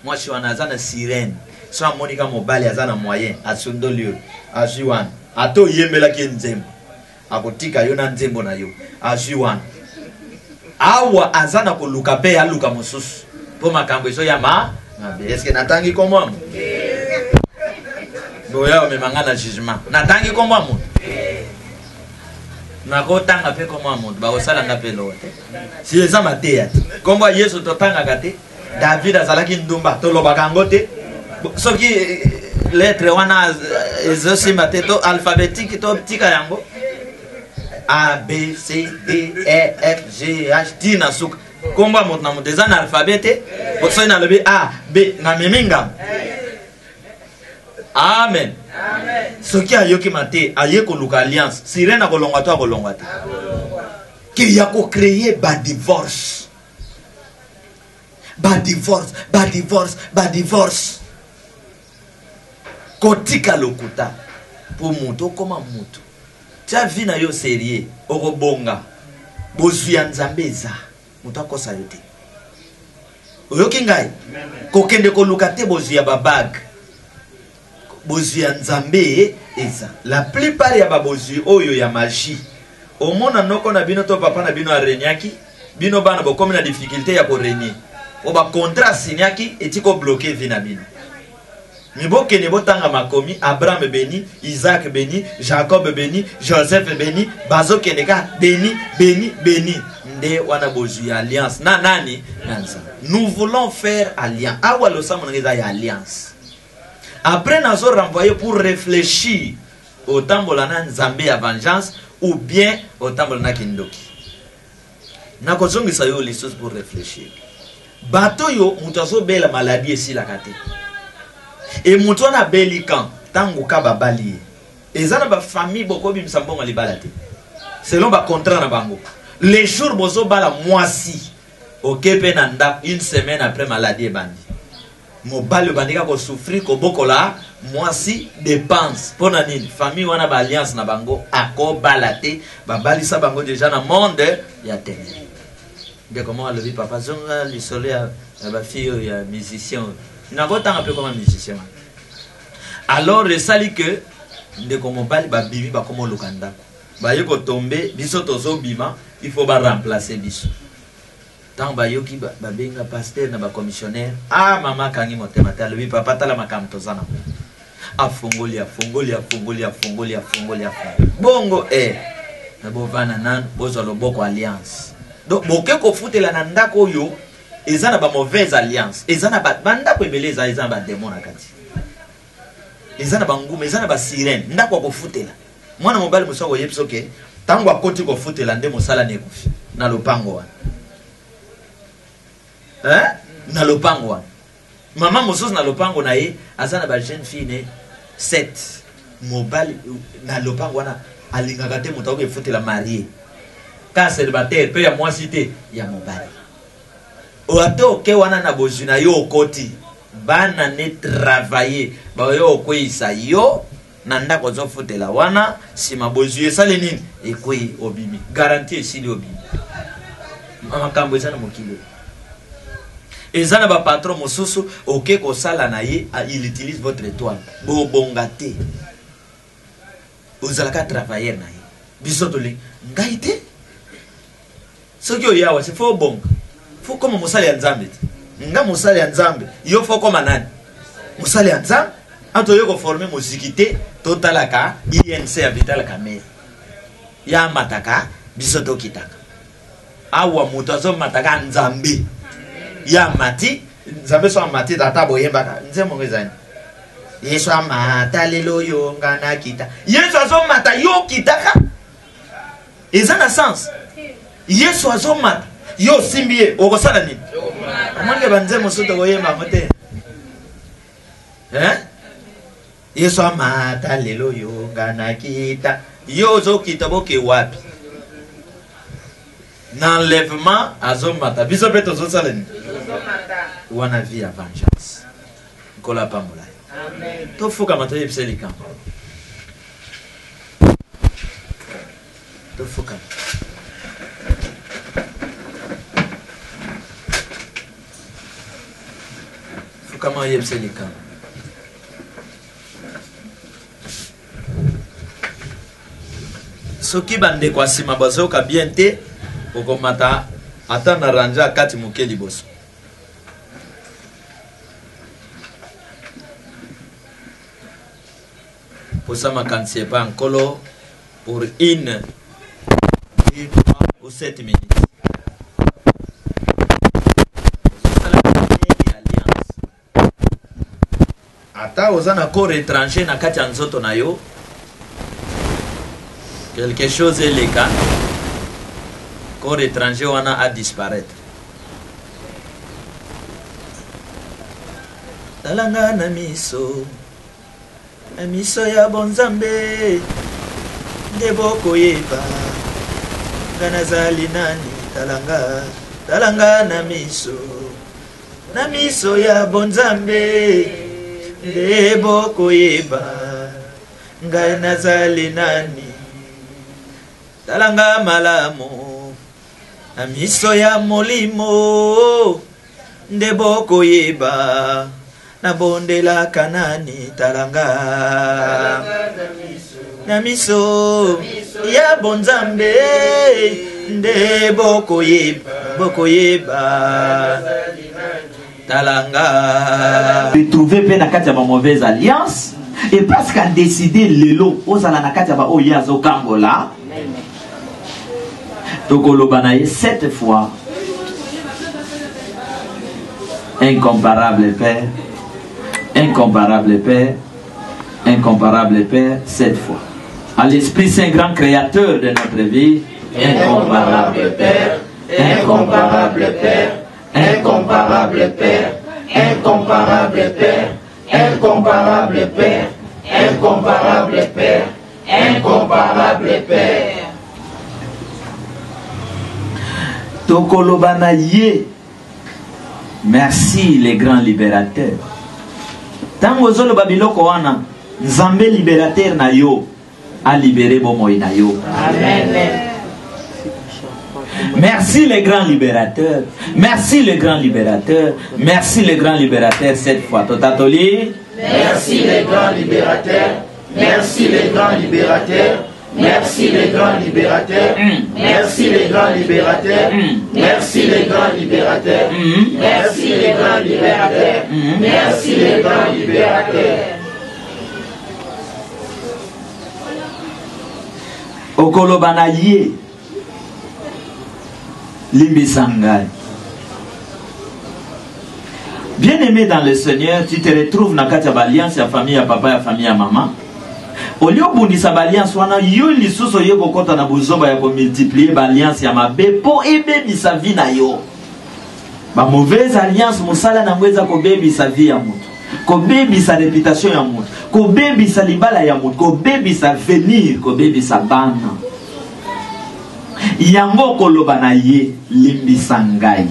[SPEAKER 1] mwasi wana azana sirène so amonika mobali azana moyen asundoli yo azwi wana ato yembelaki nzembo akotika yo na nzembo na yo azwi wana awa azana koluka pe ya luka mosusu po makambo eso ya est-ce que natangi komwa boya omemanga na jugement natangi komwa mo nakotanga pe komwa mo bakosala nga pe lote si eza mateya komwa yesu totangaka te david azalaki ndumba tolobaka yango te soki lettre wana ezosimba te to alphabétique to tika yango A, B, C, D, E, F, G, H, T na suka. Komba mot na moteza na alphabete. Botso na lobi A, B, na meminga. Amen. Soki ayoki mate, ayeko luka alliance. Sirena kolonga to kolonga te. Ki yako créer ba divorce. Ba divorce. Kotika lokuta. Po muto koma muto. Tia vina yo sérieux okobonga bozwi ya nzambe eza mutu akosa yo te oyoki ngai kokende koluka te bozwi ya babag bozwi ya nzambe eza la plupart ya babozwi oyo ya magie omona noko na bino to papa na bino arenyaki bino bana bokomi na difficulté ya korenie o ba contrat signaki etiko bloquer vina bino Miboke ne botanga makomi, Abraham béni, Isaac béni, Jacob béni, Joseph béni, Bazo Keneka béni, béni, béni. Nde wana bozu alliance. Na nani? Nous voulons faire alliance. Awa lo samu ngeza ya alliance. Après nous avons renvoyé pour réfléchir au tambolana Nzambe ya vengeance ou bien au tambolana kindoki. Na kozongi sa yo les choses pour réfléchir. Bato yo mutazo bela maladie ici la kate. Et mutona beli kan tangu ka babali. Ezana ba famille boko bi msambonga li balate. Selon ba contrat na bango. Les jours bozo bala moisi. OK pe nanda une semaine après maladie bandi. Mobali bandika ko souffrir ko bokola moisi dépense. Pona nini famille wana ba alliance na bango ako balate babali sa bango déjà na monde ya ténèbres. Bien comment le dit papa zonga li soleil ba fille ya musicien. Na bota un peu comme un musicien. Alors le sali que de comme bali ba bibi ba comme lokanda. Ba yoko tomber biso tozo bima, il faut ba remplacer biso. Tant ba yoki ba benga pasteur na ba commissionnaire. Ah mama kangi motema ta le papa tala makam tozana. Afongolia. Bongo na bovana nan bozo loboko alliance. Donc boke ko futela na ndako yo ezana ba mauvaise alliance. Ezana ba banda ko ebeleza ezana ba démon akati. Ezana ba nguma ezana ba sirène ndako ko futela. Mwana mobali musoko yepso ke tango akoti ko futela nde mosala ne kufi na lopango wana. Na lopango wana. Mama mosos na lopango na ye azana ba jeune fille ne 7 mobali na lopango wana alingaka te moto ko futela marié. Ka célibataire pe ya mwasi te ya mobali. Oato ke wana na bozuna yo koti bana ne travailler ba yo koisa yo na ndako zo futela wana sima bozuye sale nini ekoi obimi garantie esili obimi makambo ezana mokilo ezana ba patron mosusu oke ko sala na ye il utilise votre étoile bo bongate ozalaka travailler na ye bisotoli ngaite soki oyawa c'est faux bon faut comme musali ya nzambe nga musali ya nzambe yo faut comme nani musali ya nzambe ato yo ko former mozikité totalaka INC ya vital kamere ya mataka bisoto kitaka awa muto azo mataka nzambe ya mati nzambe so mati tata boyembaka nzemo ngezani yesu amata lelo yo ngana kita yesu azo mata yo kitaka ezana sens yesu azo mata yo simbie okosala nini amonde banzemo soto boyemba mote yesu amata lelo yo ngana kita yo zo kita boke wapi n'enlèvement azomata biso peto zo saleni wana vie à vengeance kola pambola amen to fuka matoye pselika to fuka fuka ma yepselika soki bande kwa sima bazoka bien te okomata ata na ranja kati moke liboso posa makanisi epa nkolo pour 1 ou 7 minutes ata oza na corps étranger na kati ya nzoto na yo quelque chose est le cas corps étranger wana a disparaître talanga na miso ya bonzambe ndeboko yeba ganazali nani talanga na miso ya bonzambe ndeboko yeba ganazali nani talanga malamu na miso ya molimo ndeboko yeba na bondela kanani talanga na miso ya bonzambe ndeboko yeba talanga
[SPEAKER 3] trouver pe na kati ya ba mauvaise alliance et parce qu'a décidé lelo ozala na kati ya ba oyazo kangola tokoloba na ye 7 fois incomparable Père, incomparable Père, incomparable Père, 7 fois. À l'Esprit Saint, grand créateur de notre vie, incomparable Père, incomparable Père, incomparable Père, incomparable Père, incomparable Père, incomparable Père, incomparable Père. Tokolobana ye. Merci les grands libérateurs. Tango zolo babiloko wana Nzambe libérateur na yo a libéré bomoi na yo. Amen. Merci les grands libérateurs. Merci les grands libérateurs. Merci les grands libérateurs cette fois. Totatoli.
[SPEAKER 4] Merci les grands libérateurs. Merci les grands libérateurs. Merci les grands libérateurs. Merci les grands libérateurs. Merci les grands libérateurs. Merci les grands libérateurs. Merci les grands libérateurs.
[SPEAKER 3] Okolobana ye Limbisangai. Bien-aimé dans le Seigneur, tu te retrouves dans la alliance ya famille ya papa ya famille ya maman. Au lieu bundisa alliance wana yo lisuso yo kokota na buzoba ya ko multiplier alliance ya mabe po ebebisa vie na yo. Ba mauvaise alliance musala na mweza ko bebisa vie ya mutu. Ko bebisa réputation ya mutu. Ko bebisa libala ya mutu, ko bebisa venir, ko bebisa bana. Yango koloba na ye Limbisangai.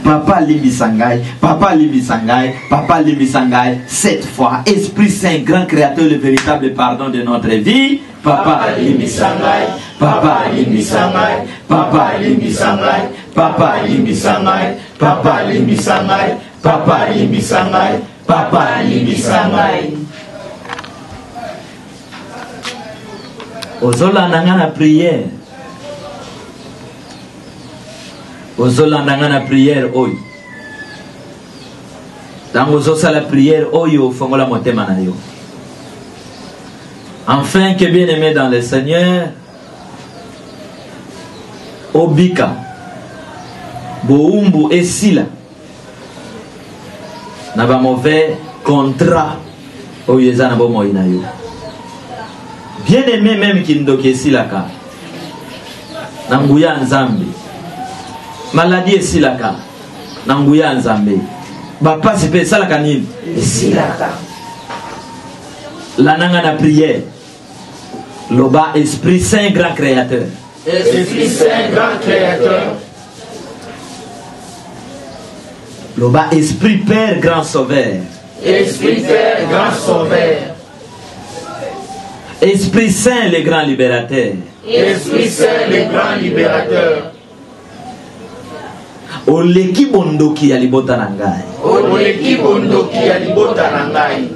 [SPEAKER 3] Papa Limbisangai, Papa Limbisangai, Papa Limbisangai, 7 fois. Esprit Saint, grand créateur, le véritable pardon de notre vie. Papa Limbisangai, Papa Limbisangai, Papa Limbisangai, Papa Limbisangai, Papa Limbisangai, Papa Limbisangai, Papa Limbisangai. Ozolanda na prière. Ozolanda na prière oyo. Tango zosa la prière oyo fongola motema na yo. Enfin que bien-aimé dans le Seigneur, obika boumbu esila na ba mauvais contrat oyo eza na bomoi na yo. Bien-aimé même kindoki esilaka na nguya nzambe. Maladie esilaka na nguya nzambe. Bapasi pe esalaka nini? Esilaka. La nanga na prière. Loba Esprit Saint grand créateur.
[SPEAKER 4] Esprit Saint grand créateur.
[SPEAKER 3] Loba Esprit Père grand sauveur.
[SPEAKER 4] Esprit Père grand sauveur.
[SPEAKER 3] Esprit Saint le grand libérateur.
[SPEAKER 4] Esprit Saint le grand libérateur.
[SPEAKER 3] Oleki bondoki ya libota na ngai.
[SPEAKER 4] Oleki bondoki ya libota na ngai.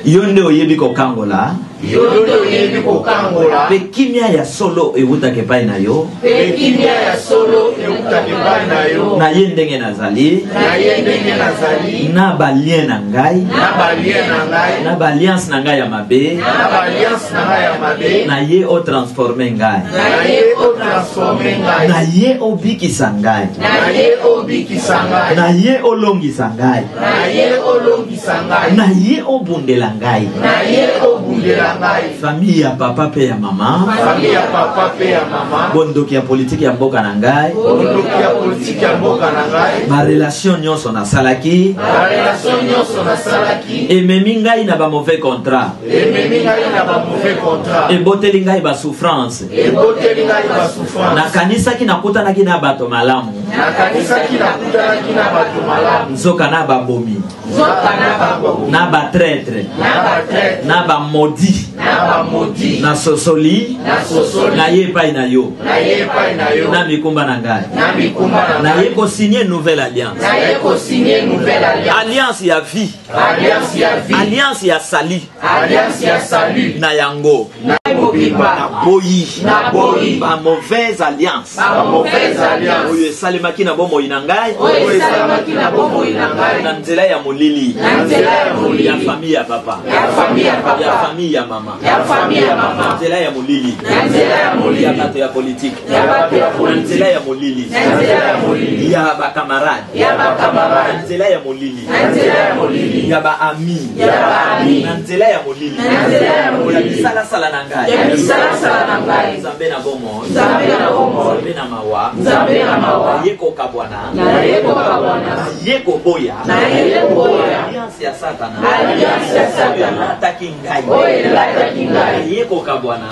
[SPEAKER 3] Yonde oyebi kokangola.
[SPEAKER 4] Yonde oyebi kokangola.
[SPEAKER 3] Pe kimia ya solo ewutake pai na yo.
[SPEAKER 4] Pe kimia ya solo ewutake pai na yo.
[SPEAKER 3] Na ye ndenge nazali.
[SPEAKER 4] Na ye ndenge nazali.
[SPEAKER 3] Na balien na ngai.
[SPEAKER 4] Na balien na ngai.
[SPEAKER 3] Na balliance na ngai ya mabe.
[SPEAKER 4] Na balliance na ngai ya mabe.
[SPEAKER 3] Na ye o transformer ngai.
[SPEAKER 4] Na ye o transformer ngai.
[SPEAKER 3] Na ye o bikisa ngai.
[SPEAKER 4] Na ye o bikisa ngai.
[SPEAKER 3] Na ye o longisa ngai.
[SPEAKER 4] Na ye o longisa ngai.
[SPEAKER 3] Na ye o bundela ngai.
[SPEAKER 4] Na ye o bundela ngai.
[SPEAKER 3] Famille ya papa pe ya mama.
[SPEAKER 4] Famille ya papa pe ya mama.
[SPEAKER 3] Bondoki ya politique ya mboka na ngai.
[SPEAKER 4] Bondoki ya politique ya mboka na ngai.
[SPEAKER 3] Ma relation nyonso na salaki.
[SPEAKER 4] Ma relation nyonso na salaki.
[SPEAKER 3] Ememi ngai na ba mauvais contrat.
[SPEAKER 4] Ememi ngai na ba mauvais contrat.
[SPEAKER 3] Eboteli ngai ba souffrance.
[SPEAKER 4] Eboteli ngai ba souffrance.
[SPEAKER 3] Na kanisa ki nakutanaki na bato malamu.
[SPEAKER 4] Na kanisa ki nakutanaki na bato malamu.
[SPEAKER 3] Nzoka na babomi.
[SPEAKER 4] Nzoka na babomi.
[SPEAKER 3] Na ba traître.
[SPEAKER 4] Na ba traître.
[SPEAKER 3] Na ba maudit.
[SPEAKER 4] Na ba maudit.
[SPEAKER 3] Na sosoli.
[SPEAKER 4] Na sosoli.
[SPEAKER 3] Na ye pai na yo.
[SPEAKER 4] Na ye pai na yo.
[SPEAKER 3] Na mikumba na ngai.
[SPEAKER 4] Na mikumba na ngai.
[SPEAKER 3] Na ye ko signer nouvelle alliance.
[SPEAKER 4] Na ye ko signer nouvelle alliance.
[SPEAKER 3] Alliance ya vie.
[SPEAKER 4] Alliance ya vie.
[SPEAKER 3] Alliance ya sali.
[SPEAKER 4] Alliance ya salut.
[SPEAKER 3] Na yango.
[SPEAKER 4] Na yango.
[SPEAKER 1] naboyi ba mauvaise alliance oyo esalemaki na bomoi na ngai na nzela ya molili ya famille ya papa ya famille ya mama na nzela ya molili ya bato ya politique na nzela ya molili ya bakamarade na nzela ya molili ya baami na nzela ya molili ya bisalasala na ngai nzambe na bomo nzambe na mawa ye kokabwana ye koboya alliance ya satana oyo alataki ngai ye kokabwana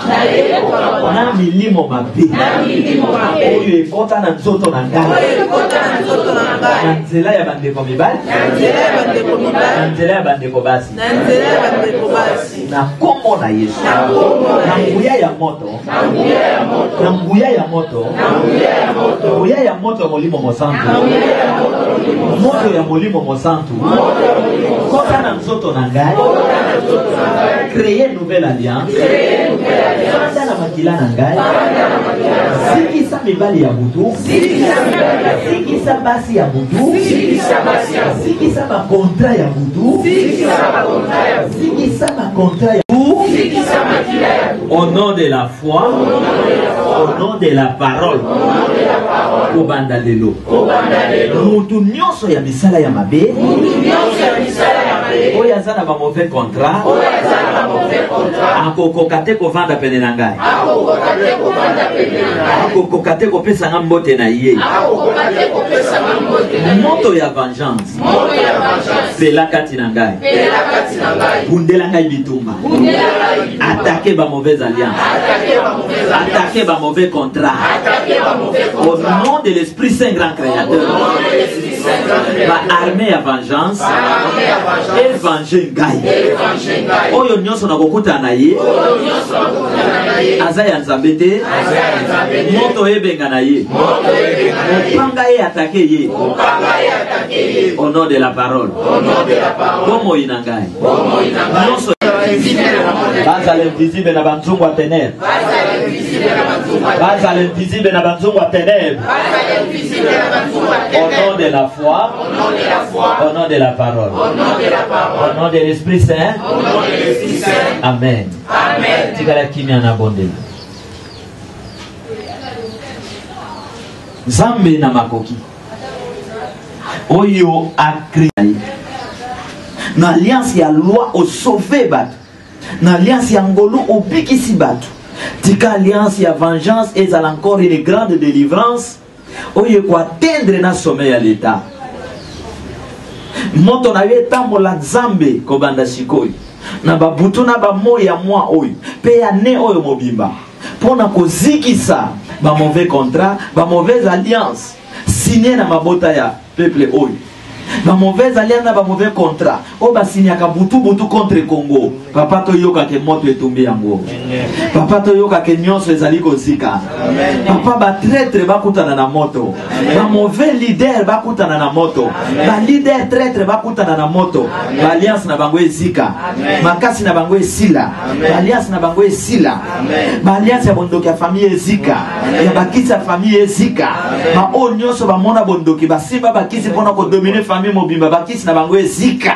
[SPEAKER 1] na milimo mabe oyo ekota na nzoto na ngai na nzela ya bandeko mibali na nzela ya bandeko basi na kombo na Yesu na nguya ya moto na nguya ya moto nguya ya moto molimo mosantu moto ya molimo mosantu kota na nzoto na ngai créer nouvelle alliance fanda na makila na ngai sikisa mibali ya butu sikisa basi ya butu sikisa makontra ya butu sikisa makontra ya au nom de la foi, au nom de la parole, Kobanda lelo. Mutu nyonso ya misala ya mabe, oyo aza na ba mauvais contrat, akokoka te kovanda pene na ngai, akokoka te kopesa nga mbote na ye, moto ya vengeance pela kati na ngai, bundela ngai bitumba, attaquer ba mauvaise alliance, attaquer ba mauvais contrat, au nom de l'Esprit Saint grand créateur, ba armée à vengeance, et venger ngai, oyo nyonso na kokuta na ye, aza ya nzambe te, moto ebenga na ye, mopanga ye attaquer ye, au nom de la parole, bomo ina ngai, nyonso baza l'invisible na banzungu wa ténèbres, baza l'invisible na banzungu wa ténèbres, au nom de la foi, au nom de la parole, au nom de l'Esprit Saint, amen. Tikala kimia na bondela Nzambe na makoki oyo a créé na alliance ya loi au sauver bato, na alliance ya ngolo au bikisi bato, tika alliance ya vengeance ezala encore une grande délivrance oyo ko atteindre na sommet ya l'état. Moto na ye tambola Nzambe kobanda sikoyo na babutu na bamoyi ya mwa oyo pe ya ne oyo mobimba pona kozikisa ba mauvais contrat, ba mauvaise alliance signé na mabota ya peuple oyo, ba mauvaise alliance na ba mauvais contrat o ba signé ka butu contre Congo. Papa to yoka ke moto etumbi yango, papa to yoka ke nyonso ezali kozika, papa ba traître bakutana na moto, ba mauvais leader bakutana na moto, ba leader traître bakutana na moto, ba alliance na bango ezika, makasi na bango esila, ba alliance na bango esila, ba alliance ya bondoki ya famille ezika, ya bakisi ya famille ezika, ba o nyonso ba mona bondoki ba simba bakisi pona ko dominer famille mobimba bakisi na bango ezika,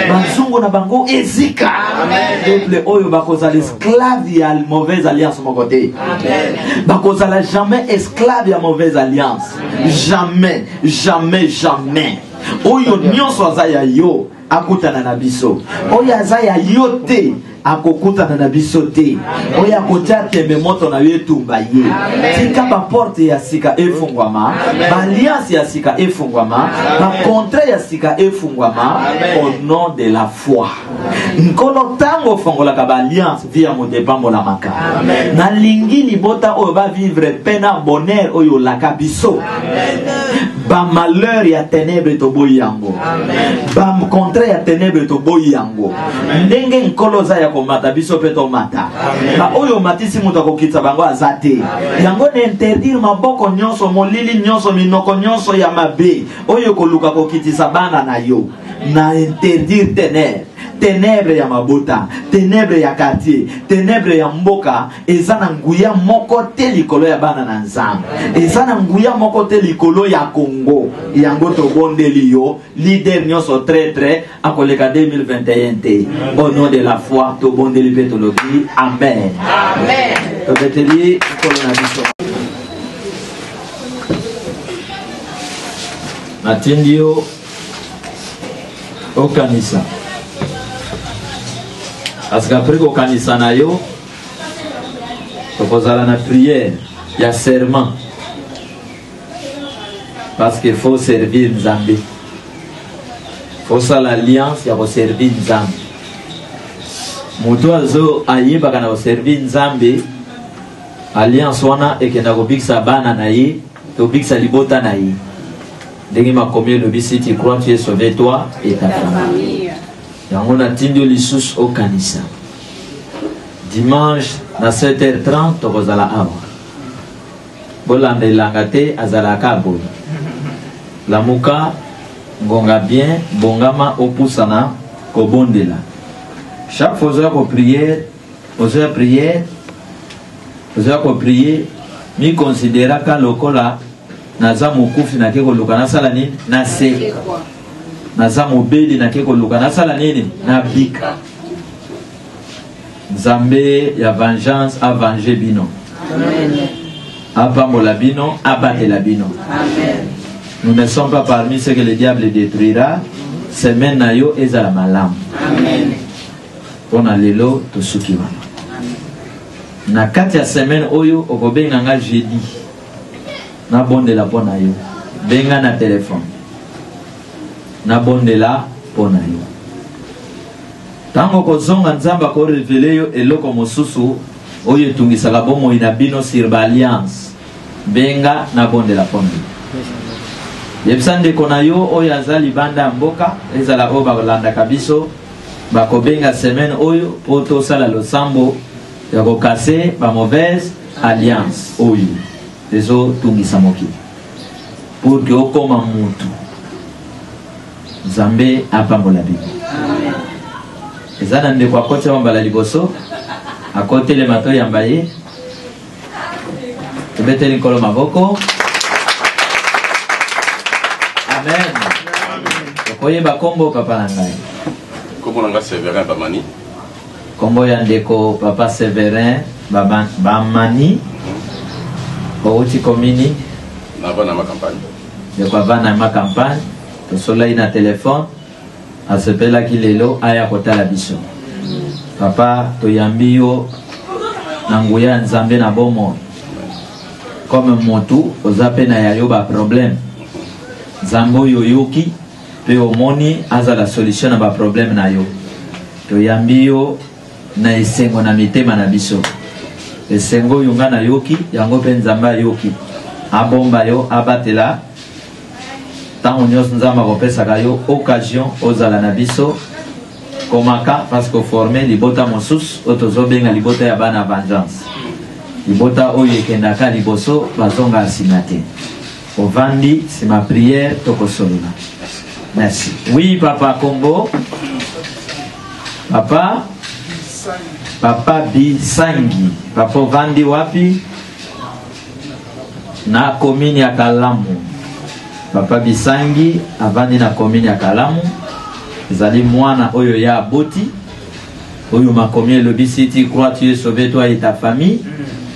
[SPEAKER 1] ba zungu na bango ezika. Peuple oyo bakozala esclave ya mauvaise alliance mon côté. Bakozala jamais esclave ya mauvaise alliance. Jamais, jamais, jamais. Oyo nyonso aza ya yo akutana na biso. Oyo aza ya yo te akokutana na biso te. Oyo akotia tembe moto na yo etumba ye. Tika ba porte ya sika efungwama, ba alliance ya sika efungwama, ba contrat ya sika efungwama au nom de la foi. Nkolo tango fongola ka ba alliance via modebambo la maka. Na lingi libota oyo ba vivre pena bonheur oyo la kabiso. Ba malheur ya ténèbres to boyi yango. Ba contrat ya ténèbres to boyi yango. Ndenge nkolo za ya komata biso peto mata. Ba oyo matisi muto kokitsa bango azate. Yango ne interdire maboko nyonso molili nyonso minoko nyonso ya mabe. Oyo koluka kokitisa bana na yo. Na interdire ténèbres.
[SPEAKER 3] ténèbre ya mabota, ténèbre ya quartier, ténèbre ya mboka, ezana nguya moko te likolo ya bana na nzambe. Ezana nguya moko te likolo ya Congo. Yango to bondeli yo, leader nyonso traître akoleka 2021 te. Au nom de la foi, to bondeli petologi. Amen. Amen. To beteli kolona biso. Matindio au kanisa. Parce qu'après au kanisa na yo, tokozala na prière, il y a serment. Parce qu'il faut servir Nzambe. Il faut ça l'alliance, il y a servir Nzambe. Mutu azo ayeba kana servir Nzambe, alliance wana ekenda kobikisa bana na ye, tobikisa libota na ye. Dès ma commune le si tu crois, tu es sauvé toi et ta famille. Donc on a tindu les sous au kanisa. Dimanche à 7h30 tu vas à la awa. Bolande langate azala kabo. La muka ngonga bien bongama opusana kobondela. Chaque fois qu'on prière, osez prier, mi considéra ka lokola naza mokufi na keko luka nasala nini na se naza mobeli na keko luka nasala nini na bika. Nzambe ya vengeance a vengé bino. Amen. Apambola bino, abatela bino. Amen. Nous ne sommes pas parmi ceux que le diable détruira. Semaine na yo ezala malam. Amen. Pona lelo to sukiwa. Na kati ya semaine oyo okobenga nga jeudi. Na bondela pona yo. Benga na téléphone. Na bondela pona yo. Tango kozonga nzamba ko révéler yo eloko mosusu oyo tungisaka bomo ina bino sur alliance. Benga na bondela pona yo. Yebsande kona yo oyo azali banda mboka ezala oba balanda kabiso bakobenga semaine oyo poto sala losambo ya kokase ba mauvaise alliance oyo. Dezo tungisa moki pour que okoma mutu Nzambe apambola bino. Amen. Ezana nde kwa kote wambala liboso akote le mato yambaye tubete likolo maboko. Amen. Okoye bakombo papa nangai.
[SPEAKER 2] Kombo nanga Severin Bamani.
[SPEAKER 3] Kombo ya ndeko papa Severin Bamani. Outi komini
[SPEAKER 2] navana ma campagne
[SPEAKER 3] de kwa vana ma campagne to sola ina téléphone asepela kilelo aya kotala biso papa to yambio na nguya Nzambe na bomo comme motu ozape na yayo ba problème Nzambe yoyoki pe omoni aza la solution na ba problème na yo to yambio na esengo na mitema na biso. Esengo yunga na yoki yango pe Nzamba yoki abomba yo abatela tango nyos Nzamba kopesaka yo occasion ozala na biso komaka parce que former libota mosus otozobenga libota ya bana vengeance libota oyo ekendaka liboso bazonga asina te ovandi c'est ma prière tokosolola. Merci. Oui papa Kombo Papa Bisangi. Papa Vandi wapi? Na komini ya Kalamu. Papa Bisangi avandi na komini ya Kalamu. Zali mwana oyo ya boti. Oyo makomie le bisiti crois tu es sauvé toi et ta famille.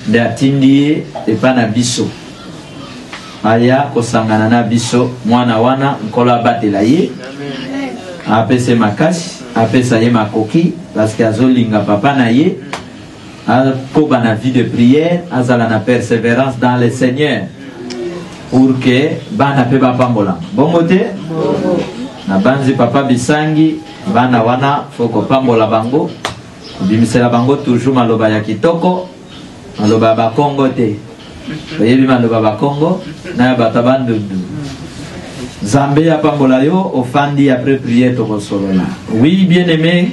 [SPEAKER 3] De atindie epana biso. Aya kosangana na biso mwana wana nkola batela ye. Apese makasi. Apesa ye makoki parce que azolinga papa na ye po bana vie de prière azala na persévérance dans le Seigneur pour que bana pe bapambola bongo te na banzi papa Bisangi bana wana foko pambola bango bimisela bango toujours maloba ya kitoko maloba ba Kongo te oyebi maloba ba Kongo na batabandu Nzambe apambola yo ofandi après prière to kosolola. Oui bien aimé.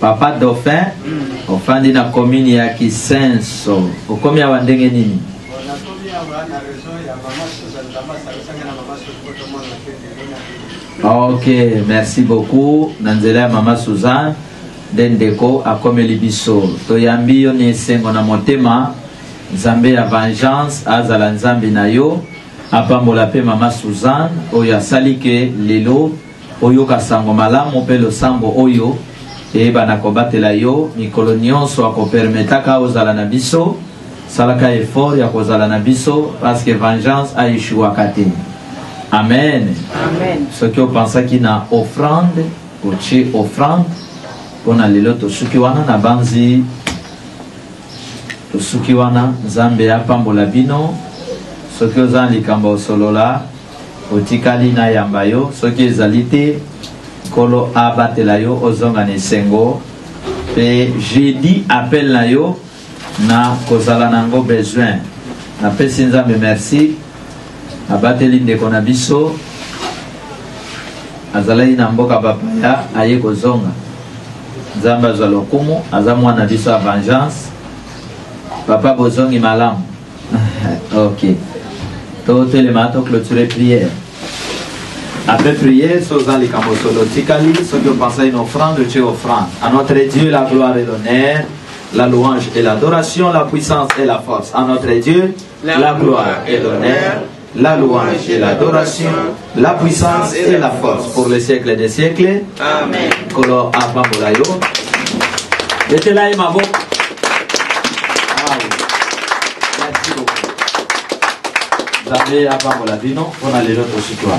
[SPEAKER 3] Papa Dauphin ofandi na commune ya Kisenso. Okomi awandenge nini? Ok, merci beaucoup. Nanzela Mama Suzanne, Dendeko, Akomeli Biso. Toyambi yo ni sengo na motema, Nzambe ya vengeance, Azala Nzambe na yo. Apambola pe Mama Suzanne, Oya Salike Lelo, Oyo Kasango Malamu, Pelo Sambo Oyo, Eba na kobatela yo, mikolo nyonso akopermetaka ozala na biso, salaka effort ya kozala na biso, parce que vengeance a échoué kate. Amen.
[SPEAKER 5] Amen.
[SPEAKER 3] Ce qui pensa qui na offrande, ochi offrande, pona lelo to suki wana na banzi, to suki wana Nzambe apambola bino, ce qui ozan likamba osolola, otikali na yamba yo, ce qui ezalite, kolo abatela yo ozonga ne sengo, pe jeudi appel na yo, na kozala nango besoin. Na pesi Nzambe merci. Abateli ndeko na biso azalai na mboka bapaya aye kozonga. Nzambe azwa lokumu aza mwana biso ya vengeance. Papa bozongi malamu. Ok. Totelema to clôturer prière. Après prière, sozan les kamosolo tikali, ce que pense à une offrande, tu offrande. À notre Dieu la gloire et l'honneur, la louange et l'adoration, la puissance et la force. À notre Dieu la gloire et l'honneur, la louange et l'adoration, la puissance et la force pour les siècles des siècles.
[SPEAKER 5] Amen.
[SPEAKER 3] Kolo apambolayo. Etela imabo. Merci beaucoup. Nzambe apambola bino, on a les autres citoyens.